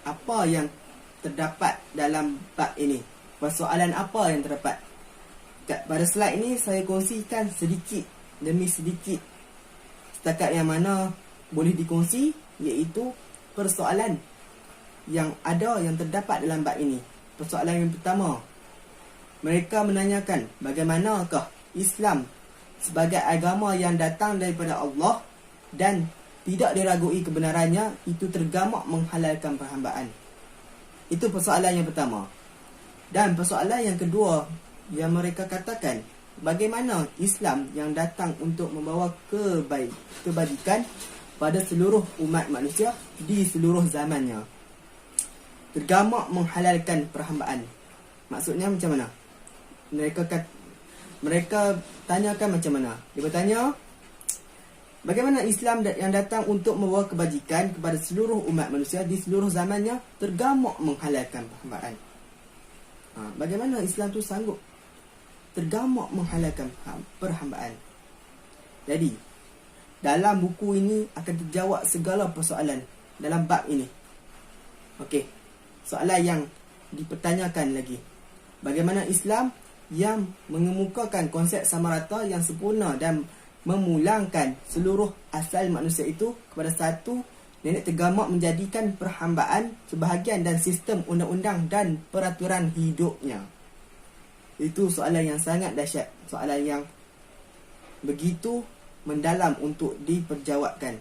apa yang terdapat dalam bab ini, persoalan apa yang terdapat. Pada slide ini saya kongsikan sedikit demi sedikit setakat yang mana boleh dikongsi, iaitu persoalan yang ada yang terdapat dalam bab ini. Persoalan yang pertama, mereka menanyakan bagaimanakah Islam sebagai agama yang datang daripada Allah dan tidak diragui kebenarannya itu tergamak menghalalkan perhambaan. Itu persoalan yang pertama. Dan persoalan yang kedua yang mereka katakan, bagaimana Islam yang datang untuk membawa kebajikan pada seluruh umat manusia di seluruh zamannya tergamak menghalalkan perhambaan. Maksudnya macam mana? Mereka tanyakan macam mana? Dia bertanya, bagaimana Islam yang datang untuk membawa kebajikan kepada seluruh umat manusia di seluruh zamannya tergamak menghalalkan perhambaan. Bagaimana Islam tu sanggup tergamak menghalalkan perhambaan? Jadi dalam buku ini akan terjawab segala persoalan dalam bab ini. Okey, soalan yang dipertanyakan lagi, bagaimana Islam yang mengemukakan konsep sama rata yang sempurna dan memulangkan seluruh asal manusia itu kepada satu nenek tergamak menjadikan perhambaan sebahagian dan sistem undang-undang dan peraturan hidupnya. Itu soalan yang sangat dahsyat, soalan yang begitu mendalam untuk diperjawabkan.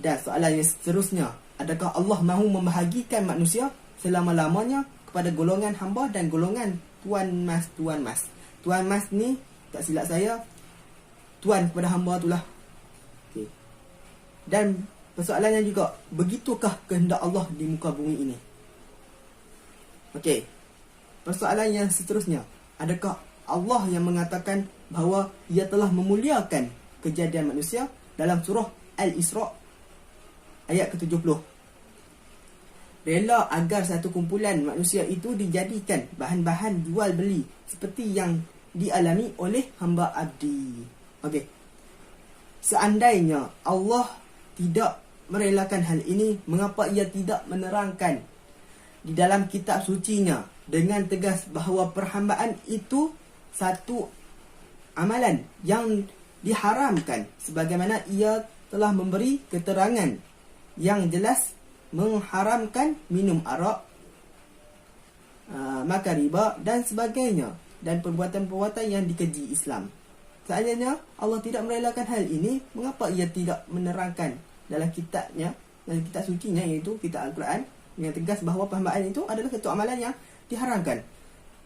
Dan soalan yang seterusnya, adakah Allah mahu membahagikan manusia selama-lamanya kepada golongan hamba dan golongan tuan mas? Tuan mas ni, tak silap saya, tuan kepada hamba itulah. Okay. Dan persoalannya juga, begitukah kehendak Allah di muka bumi ini? Okey. Persoalan yang seterusnya, adakah Allah yang mengatakan bahawa ia telah memuliakan kejadian manusia dalam surah Al-Isra ayat ke-70? Rela agar satu kumpulan manusia itu dijadikan bahan-bahan jual beli seperti yang dialami oleh hamba abdi. Okey. Seandainya Allah tidak merelakan hal ini, mengapa ia tidak menerangkan di dalam kitab sucinya dengan tegas bahawa perhambaan itu satu amalan yang diharamkan sebagaimana ia telah memberi keterangan yang jelas mengharamkan minum arak, makan riba dan sebagainya, dan perbuatan-perbuatan yang dikeji Islam. Seandainya Allah tidak merelakan hal ini, mengapa ia tidak menerangkan dalam kitabnya, dalam kitab sucinya, iaitu kitab Al-Quran, dengan tegas bahawa perhambaan itu adalah satu amalan yang diharamkan.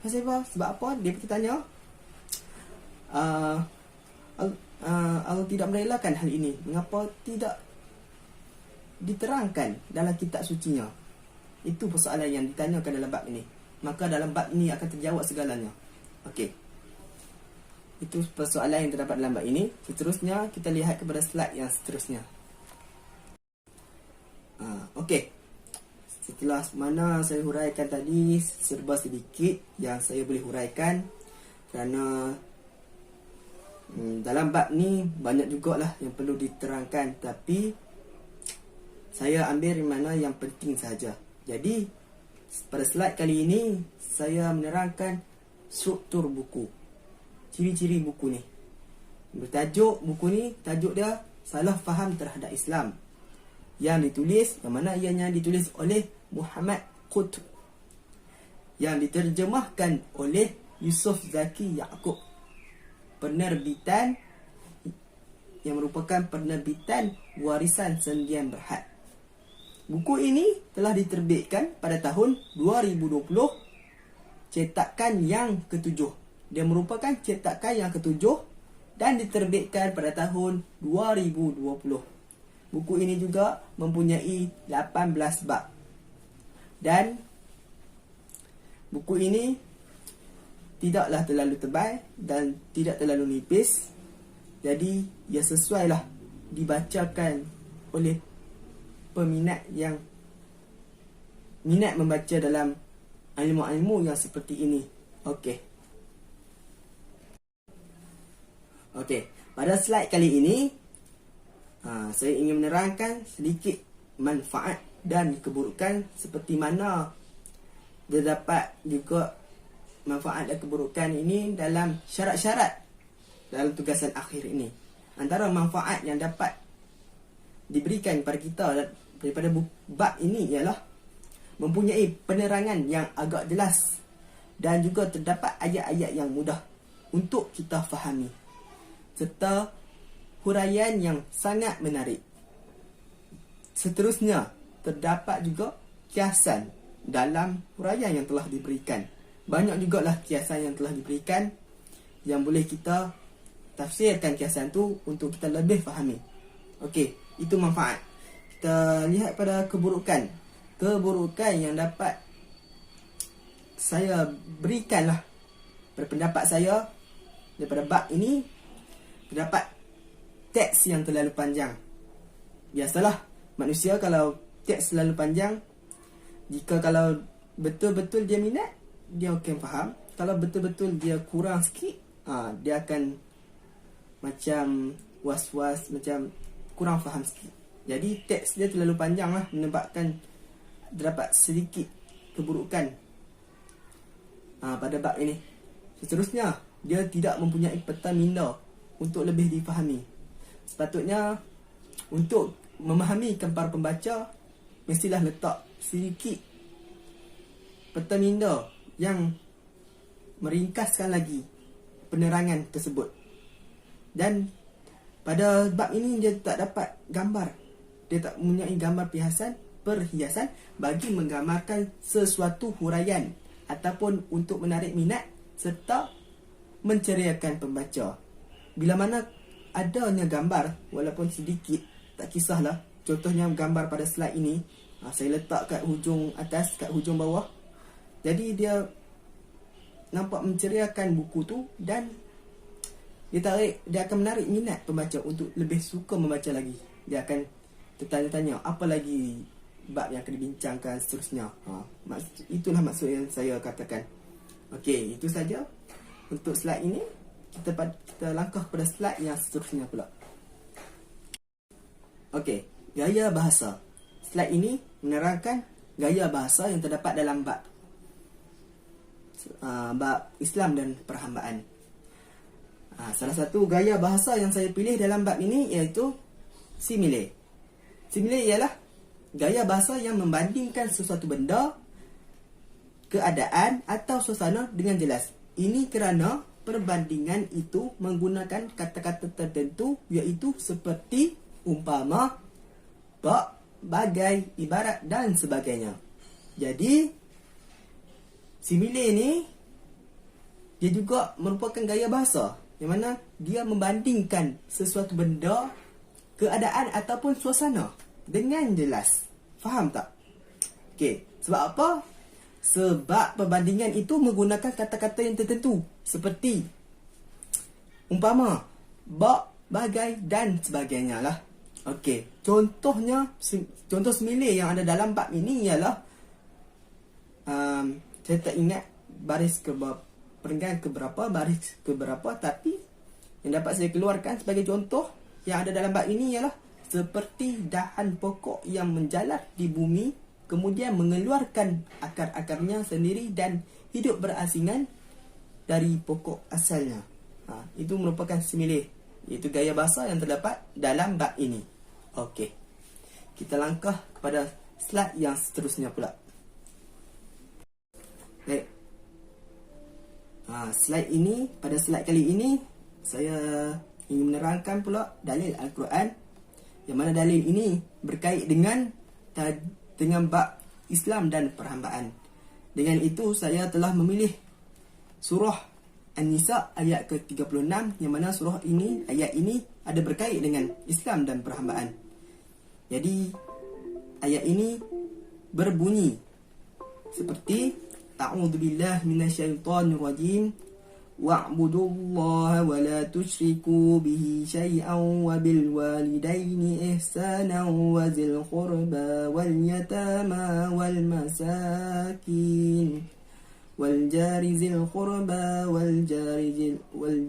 Sebab apa? Dia bertanya, Allah tidak merelakan hal ini, mengapa tidak diterangkan dalam kitab sucinya? Itu persoalan yang ditanyakan dalam bab ini. Maka dalam bab ini akan terjawab segalanya. Okey, itu persoalan yang terdapat dalam bab ini. Seterusnya kita lihat kepada slide yang seterusnya. Okey, setelah mana saya huraikan tadi, serba sedikit yang saya boleh huraikan, kerana dalam bab ni banyak jugalah yang perlu diterangkan, tapi saya ambil mana yang penting sahaja. Jadi pada slide kali ini saya menerangkan struktur buku, ciri-ciri buku ni. Bertajuk buku ni, tajuk dia Salah Faham Terhadap Islam, yang ditulis, yang mana ianya ditulis oleh Muhammad Qutb, yang diterjemahkan oleh Yusuf Zaki Yaakob, penerbitan yang merupakan penerbitan Warisan Sendian Berhad. Buku ini telah diterbitkan pada tahun 2020, cetakan yang ke-7. Dia merupakan cetakan yang ke-7 dan diterbitkan pada tahun 2020. Buku ini juga mempunyai 18 bab. Dan buku ini tidaklah terlalu tebal dan tidak terlalu nipis. Jadi ia sesuailah dibacakan oleh peminat yang minat membaca dalam ilmu-ilmu yang seperti ini. Okey, pada slide kali ini saya ingin menerangkan sedikit manfaat dan keburukan, seperti mana terdapat juga manfaat dan keburukan ini dalam syarat-syarat dalam tugasan akhir ini. Antara manfaat yang dapat diberikan kepada kita daripada bab ini ialah mempunyai penerangan yang agak jelas, dan juga terdapat ayat-ayat yang mudah untuk kita fahami, serta huraian yang sangat menarik. Seterusnya, terdapat juga kiasan dalam huraian yang telah diberikan. Banyak jugalah kiasan yang telah diberikan yang boleh kita tafsirkan kiasan tu untuk kita lebih fahami. Okey, itu manfaat. Kita lihat pada keburukan. Keburukan yang dapat saya berikanlah berpendapat saya daripada bab ini, terdapat teks yang terlalu panjang. Biasalah manusia kalau teks terlalu panjang, jika kalau betul-betul dia minat, dia akan faham. Kalau betul-betul dia kurang sikit, dia akan macam was-was, macam kurang faham sikit. Jadi teks dia terlalu panjang lah, menyebabkan terdapat sedikit keburukan pada bab ini. Seterusnya, dia tidak mempunyai peta minda untuk lebih difahami. Sepatutnya untuk memahamikan para pembaca, mestilah letak sedikit peta minda yang meringkaskan lagi penerangan tersebut. Dan pada bab ini dia tak dapat gambar. Dia tak mempunyai gambar perhiasan bagi menggambarkan sesuatu huraian ataupun untuk menarik minat serta menceriakan pembaca. Bila mana adanya gambar, walaupun sedikit, tak kisahlah. Contohnya gambar pada slide ini, saya letak kat hujung atas, kat hujung bawah. Jadi dia nampak menceriakan buku tu, dan dia akan menarik minat pembaca untuk lebih suka membaca lagi. Dia akan tertanya-tanya apa lagi bab yang akan dibincangkan seterusnya. Itulah maksud yang saya katakan. Okey, itu saja untuk slide ini. Kita langkah kepada slide yang seterusnya pula. Okey, gaya bahasa. Slide ini menerangkan gaya bahasa yang terdapat dalam bab Islam dan perhambaan. Salah satu gaya bahasa yang saya pilih dalam bab ini iaitu simile. Simile ialah gaya bahasa yang membandingkan sesuatu benda, keadaan atau suasana dengan jelas. Ini kerana perbandingan itu menggunakan kata-kata tertentu iaitu seperti umpama, bak, bagai, ibarat dan sebagainya. Jadi simile ni dia juga merupakan gaya bahasa yang mana dia membandingkan sesuatu benda, keadaan ataupun suasana dengan jelas. Faham tak? Okey, sebab apa? Sebab perbandingan itu menggunakan kata-kata yang tertentu seperti umpama, bak, bagai dan sebagainya lah. Okey, contohnya, contoh simile yang ada dalam bab ini ialah saya tak ingat baris perenggan keberapa, baris keberapa, tapi yang dapat saya keluarkan sebagai contoh yang ada dalam bab ini ialah seperti dahan pokok yang menjalar di bumi kemudian mengeluarkan akar-akarnya sendiri dan hidup berasingan dari pokok asalnya. Itu merupakan simile, iaitu gaya bahasa yang terdapat dalam bab ini. Okey, kita langkah kepada slide yang seterusnya pula. Baik. Pada slide kali ini saya ingin menerangkan pula dalil Al-Quran, yang mana dalil ini berkait dengan bab Islam dan perhambaan. Dengan itu saya telah memilih surah An-Nisa ayat ke-36, yang mana ayat ini ada berkait dengan Islam dan perhambaan. Jadi ayat ini berbunyi seperti A'udzu billahi minasyaitonir rajim. Wa'budullaha wa la tusyriku bihi syai'an wa bil walidaini ihsanan wa zil qurba wal yatama wal masakin wal jari zil qurba wal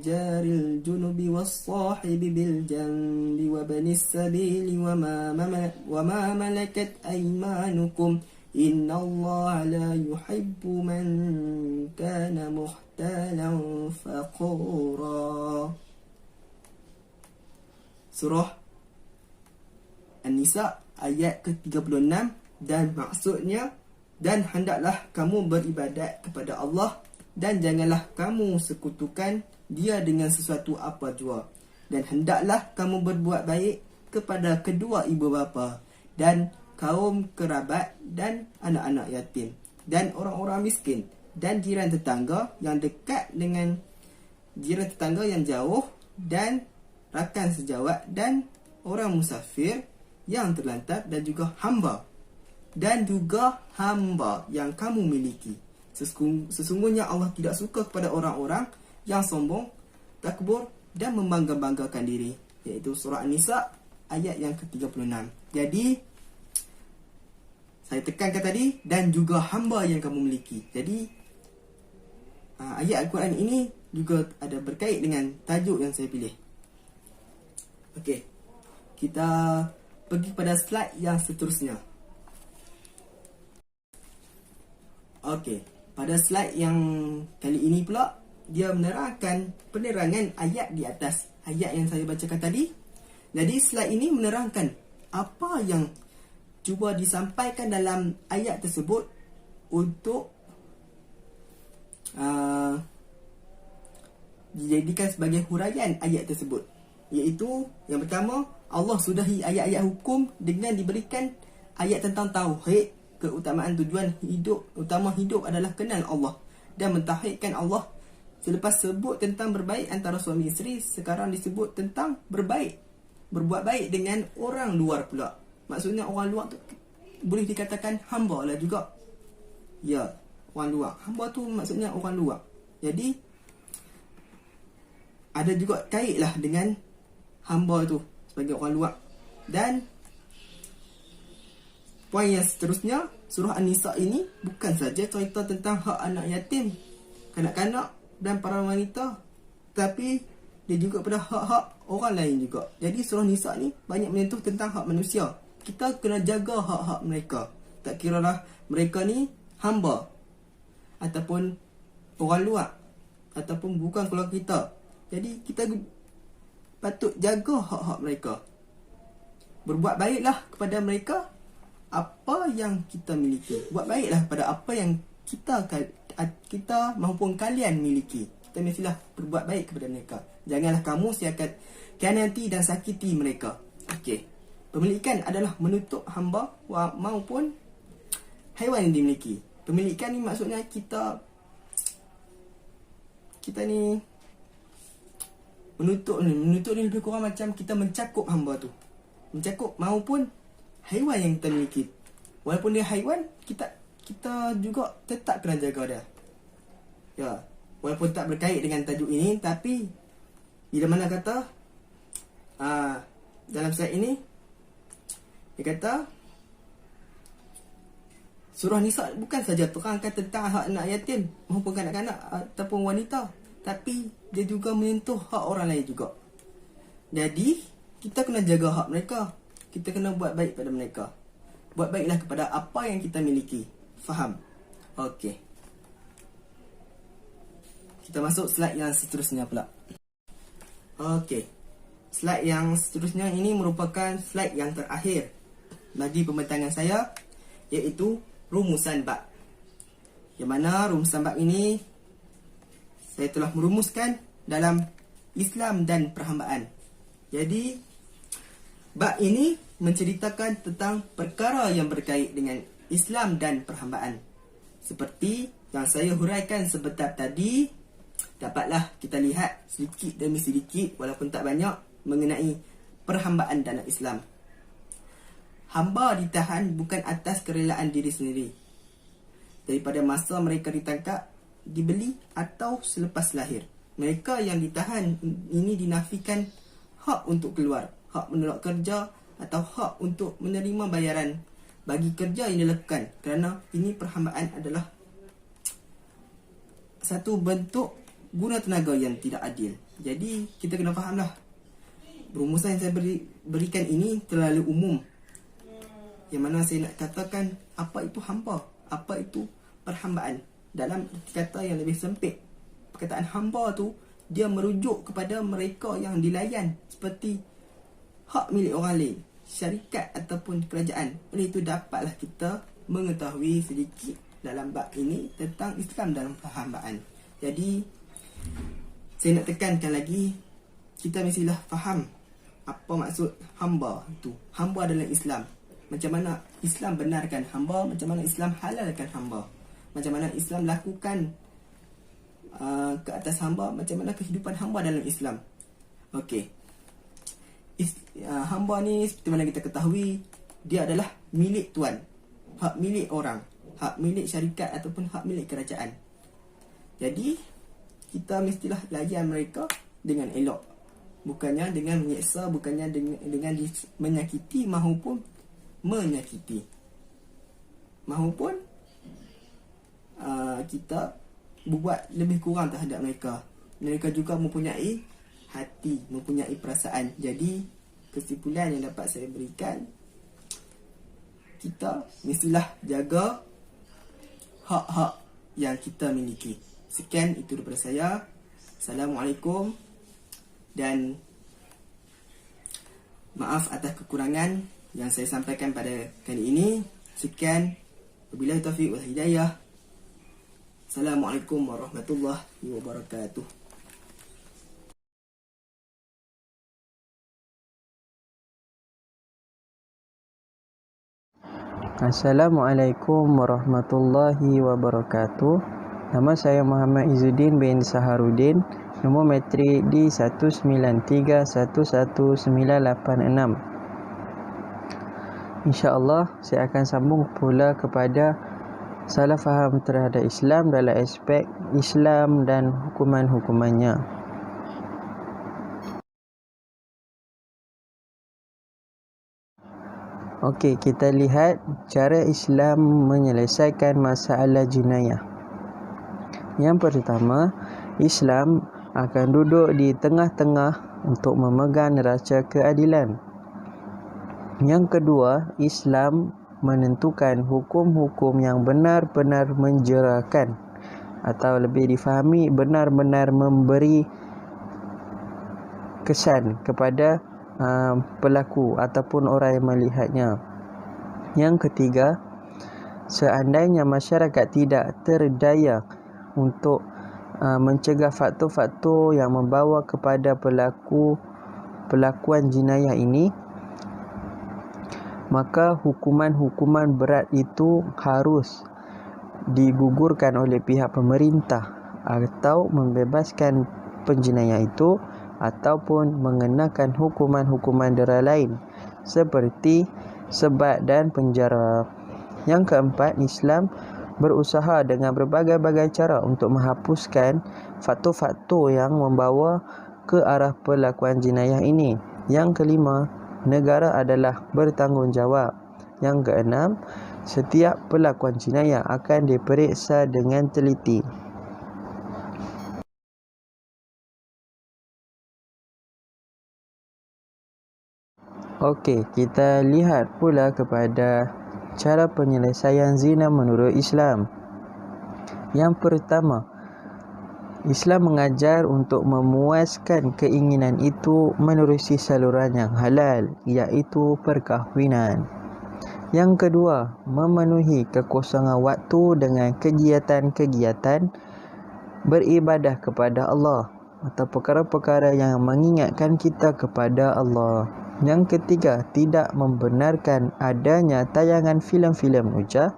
jaril junubi was sahibi bil janbi wa banis sabili wa ma malakat aymanukum Inna Allah la yuhibbu man kana muhtalan faqura. Surah An-Nisa ayat ke-36, dan maksudnya, dan hendaklah kamu beribadat kepada Allah dan janganlah kamu sekutukan dia dengan sesuatu apa jua, dan hendaklah kamu berbuat baik kepada kedua ibu bapa dan kaum kerabat dan anak-anak yatim dan orang-orang miskin dan jiran tetangga yang dekat dengan jiran tetangga yang jauh dan rakan sejawat dan orang musafir yang terlantar dan juga hamba yang kamu miliki. Sesungguhnya Allah tidak suka kepada orang-orang yang sombong, takbur dan membangga-banggakan diri. Iaitu surah An-Nisa ayat yang ke-36. Jadi saya tekankan tadi, dan juga hamba yang kamu miliki. Jadi ayat Al-Quran ini juga ada berkait dengan tajuk yang saya pilih. Okey, kita pergi pada slide yang seterusnya. Okey, pada slide yang kali ini pula, dia menerangkan penerangan ayat di atas ayat yang saya bacakan tadi. Jadi slide ini menerangkan apa yang cuba disampaikan dalam ayat tersebut untuk dijadikan sebagai huraian ayat tersebut. Iaitu yang pertama, Allah sudahi ayat-ayat hukum dengan diberikan ayat tentang tauhid, keutamaan tujuan hidup, utama hidup adalah kenal Allah dan mentauhidkan Allah. Selepas sebut tentang berbaik antara suami isteri, sekarang disebut tentang berbuat baik dengan orang luar pula. Maksudnya orang luar tu boleh dikatakan hamba lah juga. Ya, orang luar. Hamba tu maksudnya orang luar. Jadi ada juga kait lah dengan hamba tu sebagai orang luar. Dan poin yang seterusnya, surah An-Nisa ini bukan saja cerita tentang hak anak yatim, kanak-kanak dan para wanita, tapi dia juga pada hak-hak orang lain juga. Jadi surah Nisa ni banyak menyentuh tentang hak manusia. Kita kena jaga hak-hak mereka. Tak kiralah mereka ni hamba ataupun orang luar ataupun bukan keluarga kita. Jadi kita patut jaga hak-hak mereka. Berbuat baiklah kepada mereka apa yang kita miliki. Buat baiklah pada apa yang kita maupun kalian miliki. Kita mestilah berbuat baik kepada mereka. Janganlah kamu siakan khianati dan sakiti mereka. Okey. Pemilikan adalah menutup hamba maupun haiwan yang dimiliki. Pemilikan ni maksudnya kita ni menutup ni lebih kurang macam kita mencakup hamba tu. Mencakup maupun haiwan yang kita miliki. Walaupun dia haiwan, kita juga tetap kena jaga dia. Ya, walaupun tak berkait dengan tajuk ini, tapi bila mana kata dalam slide ini dia kata surah Nisa bukan saja terangkan tentang hak anak yatim maupun kanak-kanak ataupun wanita, tapi dia juga menyentuh hak orang lain juga. Jadi kita kena jaga hak mereka. Kita kena buat baik pada mereka. Buat baiklah kepada apa yang kita miliki. Faham? Okey. Kita masuk slide yang seterusnya pula. Okey. Slide yang seterusnya ini merupakan slide yang terakhir bagi pembentangan saya, iaitu rumusan bab. Yang mana rumusan bab ini saya telah merumuskan dalam Islam dan perhambaan. Jadi bab ini menceritakan tentang perkara yang berkait dengan Islam dan perhambaan. Seperti yang saya huraikan sebentar tadi, dapatlah kita lihat sedikit demi sedikit walaupun tak banyak mengenai perhambaan dalam Islam. Hamba ditahan bukan atas kerelaan diri sendiri. Daripada masa mereka ditangkap, dibeli atau selepas lahir. Mereka yang ditahan ini dinafikan hak untuk keluar, hak menolak kerja atau hak untuk menerima bayaran bagi kerja yang dilakukan, kerana ini perhambaan adalah satu bentuk guna tenaga yang tidak adil. Jadi kita kena fahamlah, rumusan yang saya berikan ini terlalu umum, yang mana saya nak katakan apa itu hamba, apa itu perhambaan dalam kata yang lebih sempit. Perkataan hamba tu dia merujuk kepada mereka yang dilayan, seperti hak milik orang lain, syarikat ataupun kerajaan. Oleh itu dapatlah kita mengetahui sedikit dalam bab ini tentang Islam dalam perhambaan. Jadi saya nak tekankan lagi, kita mestilah faham apa maksud hamba itu. Hamba adalah Islam. Macam mana Islam benarkan hamba, macam mana Islam halalkan hamba, macam mana Islam lakukan ke atas hamba, macam mana kehidupan hamba dalam Islam. Okey. Hamba ni seperti mana kita ketahui, dia adalah milik tuan, hak milik orang, hak milik syarikat ataupun hak milik kerajaan. Jadi kita mestilah layan mereka dengan elok, bukannya dengan menyeksa, bukannya dengan menyakiti maupun kita berbuat lebih kurang terhadap mereka. Mereka juga mempunyai hati, mempunyai perasaan. Jadi kesimpulan yang dapat saya berikan, kita mestilah jaga hak-hak yang kita miliki. Sekian itu daripada saya. Assalamualaikum dan maaf atas kekurangan yang saya sampaikan pada kali ini. Sekian, wabillahi taufiq wal hidayah. Assalamualaikum warahmatullahi wabarakatuh. Assalamualaikum warahmatullahi wabarakatuh. Nama saya Muhammad Izzuddin bin Saharudin. Nombor matrik D193111986. InsyaAllah saya akan sambung pula kepada salah faham terhadap Islam dalam aspek Islam dan hukuman-hukumannya. Okey, kita lihat cara Islam menyelesaikan masalah jenayah. Yang pertama, Islam akan duduk di tengah-tengah untuk memegang neraca keadilan. Yang kedua, Islam menentukan hukum-hukum yang benar-benar menjerakan, atau lebih difahami benar-benar memberi kesan kepada pelaku ataupun orang yang melihatnya. Yang ketiga, seandainya masyarakat tidak terdaya untuk mencegah faktor-faktor yang membawa kepada pelakuan jenayah ini, maka hukuman-hukuman berat itu harus digugurkan oleh pihak pemerintah atau membebaskan penjenayah itu ataupun mengenakan hukuman-hukuman dera lain seperti sebat dan penjara. Yang keempat, Islam berusaha dengan berbagai-bagai cara untuk menghapuskan faktor-faktor yang membawa ke arah pelakuan jenayah ini. Yang kelima, negara adalah bertanggungjawab. Yang keenam, setiap pelakuan jenayah akan diperiksa dengan teliti. Okey, kita lihat pula kepada cara penyelesaian zina menurut Islam. Yang pertama, Islam mengajar untuk memuaskan keinginan itu menerusi saluran yang halal, iaitu perkahwinan. Yang kedua, memenuhi kekosongan waktu dengan kegiatan-kegiatan beribadah kepada Allah atau perkara-perkara yang mengingatkan kita kepada Allah. Yang ketiga, tidak membenarkan adanya tayangan filem-filem hujah,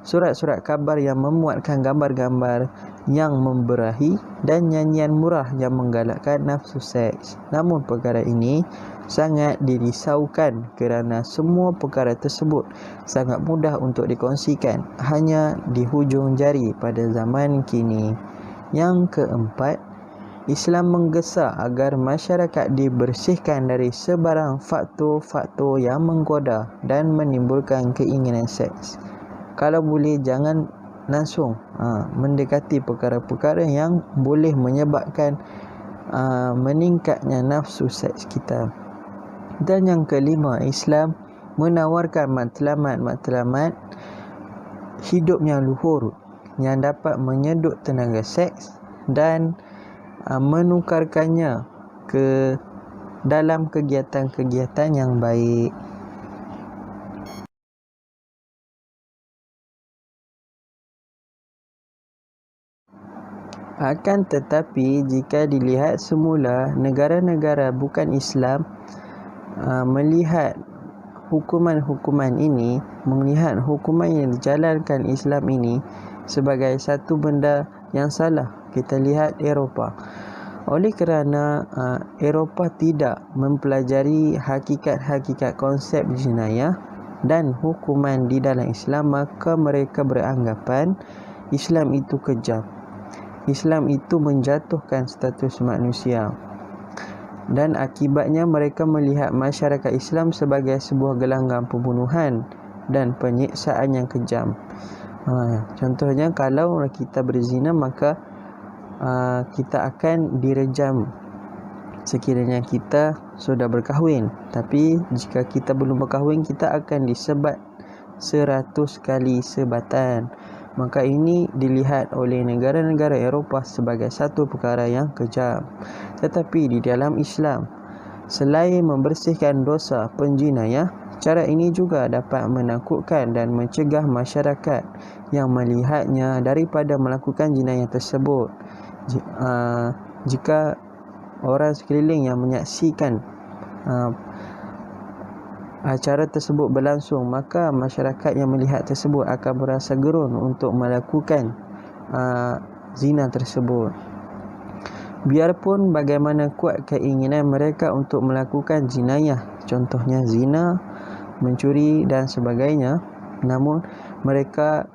surat-surat khabar yang memuatkan gambar-gambar yang memberahi dan nyanyian murah yang menggalakkan nafsu seks. Namun perkara ini sangat dirisaukan kerana semua perkara tersebut sangat mudah untuk dikongsikan hanya di hujung jari pada zaman kini. Yang keempat, Islam menggesa agar masyarakat dibersihkan dari sebarang faktor-faktor yang menggoda dan menimbulkan keinginan seks. Kalau boleh, jangan langsung mendekati perkara-perkara yang boleh menyebabkan meningkatnya nafsu seks kita. Dan yang kelima, Islam menawarkan matlamat-matlamat hidup yang luhur yang dapat menyedut tenaga seks dan menukarkannya ke dalam kegiatan-kegiatan yang baik. Akan tetapi, jika dilihat semula, negara-negara bukan Islam melihat hukuman-hukuman ini, melihat hukuman yang dijalankan Islam ini sebagai satu benda yang salah. Kita lihat Eropah. Oleh kerana Eropah tidak mempelajari hakikat-hakikat konsep jenayah dan hukuman di dalam Islam, maka mereka beranggapan Islam itu kejam. Islam itu menjatuhkan status manusia. Dan akibatnya mereka melihat masyarakat Islam sebagai sebuah gelanggang pembunuhan dan penyiksaan yang kejam. Contohnya, kalau kita berzina, maka kita akan direjam sekiranya kita sudah berkahwin. Tapi jika kita belum berkahwin, kita akan disebat 100 kali sebatan. Maka ini dilihat oleh negara-negara Eropah sebagai satu perkara yang kejam. Tetapi di dalam Islam, selain membersihkan dosa penjinayah, cara ini juga dapat menakutkan dan mencegah masyarakat yang melihatnya daripada melakukan jenayah tersebut. Jika orang sekeliling yang menyaksikan acara tersebut berlangsung, maka masyarakat yang melihat tersebut akan berasa gerun untuk melakukan zina tersebut. Biarpun bagaimana kuat keinginan mereka untuk melakukan jenayah, contohnya zina, mencuri dan sebagainya, namun mereka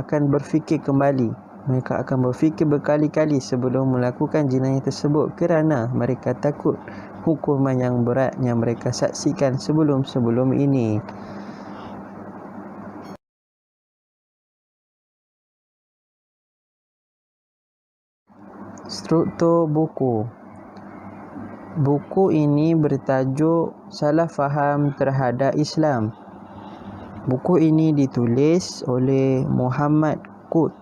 akan berfikir kembali. Mereka akan berfikir berkali-kali sebelum melakukan jenayah tersebut kerana mereka takut hukuman yang berat yang mereka saksikan sebelum-sebelum ini. Struktur buku. Buku ini bertajuk Salah Faham Terhadap Islam. Buku ini ditulis oleh Muhammad Qut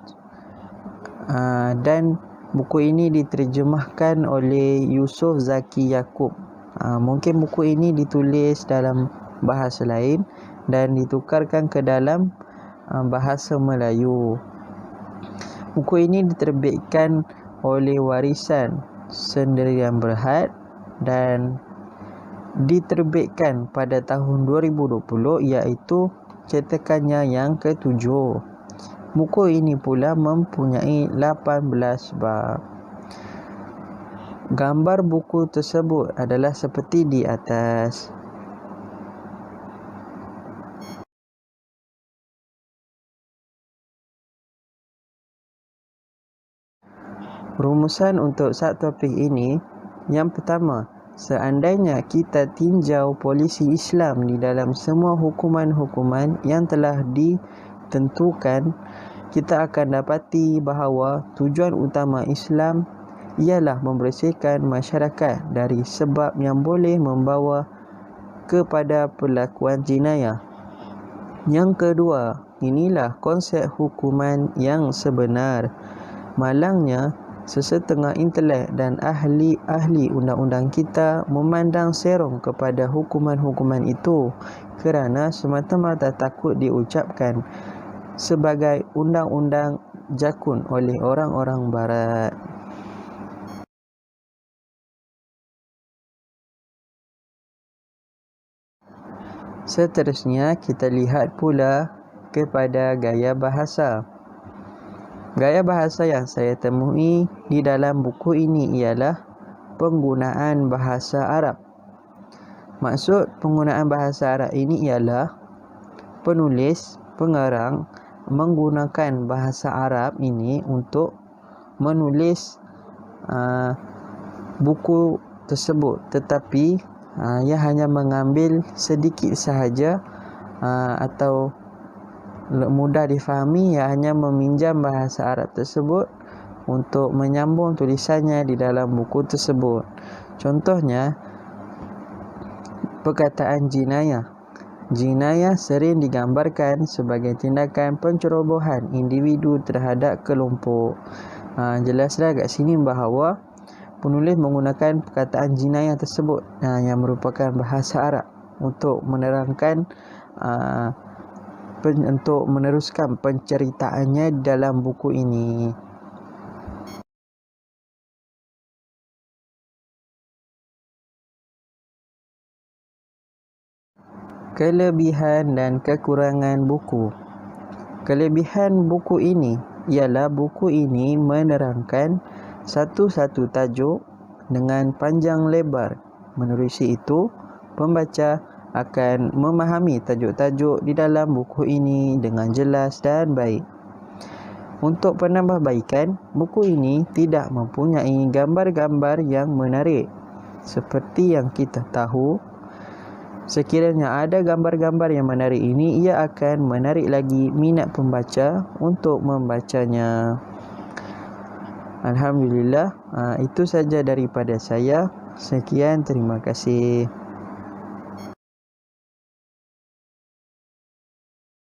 dan buku ini diterjemahkan oleh Yusuf Zaki Yaakob. Mungkin buku ini ditulis dalam bahasa lain dan ditukarkan ke dalam bahasa Melayu. Buku ini diterbitkan oleh Warisan Sendirian Berhad dan diterbitkan pada tahun 2020, iaitu cetakannya yang ke-7. Buku ini pula mempunyai 18 bab. Gambar buku tersebut adalah seperti di atas. Rumusan untuk subtopik ini, yang pertama, seandainya kita tinjau polisi Islam di dalam semua hukuman-hukuman yang telah ditentukan, kita akan dapati bahawa tujuan utama Islam ialah membersihkan masyarakat dari sebab yang boleh membawa kepada perlakuan jenayah. Yang kedua, inilah konsep hukuman yang sebenar. Malangnya, sesetengah intelek dan ahli undang-undang kita memandang serong kepada hukuman-hukuman itu kerana semata-mata takut diucapkan sebagai undang-undang jakun oleh orang-orang barat. Seterusnya, kita lihat pula kepada gaya bahasa. Gaya bahasa yang saya temui di dalam buku ini ialah penggunaan bahasa Arab. Maksud penggunaan bahasa Arab ini ialah penulis, pengarang menggunakan bahasa Arab ini untuk menulis buku tersebut, tetapi ia hanya mengambil sedikit sahaja atau mudah difahami. Ia hanya meminjam bahasa Arab tersebut untuk menyambung tulisannya di dalam buku tersebut. Contohnya, perkataan jinayah. Jinayah sering digambarkan sebagai tindakan pencerobohan individu terhadap kelompok. Jelaslah kat sini bahawa penulis menggunakan perkataan jinayah tersebut yang merupakan bahasa Arab untuk menerangkan untuk meneruskan penceritaannya dalam buku ini. Kelebihan dan kekurangan buku. Kelebihan buku ini ialah buku ini menerangkan satu-satu tajuk dengan panjang lebar. Menerusi itu, pembaca akan memahami tajuk-tajuk di dalam buku ini dengan jelas dan baik. Untuk penambahbaikan, buku ini tidak mempunyai gambar-gambar yang menarik. Seperti yang kita tahu, sekiranya ada gambar-gambar yang menarik ini, ia akan menarik lagi minat pembaca untuk membacanya. Alhamdulillah, itu saja daripada saya. Sekian, terima kasih.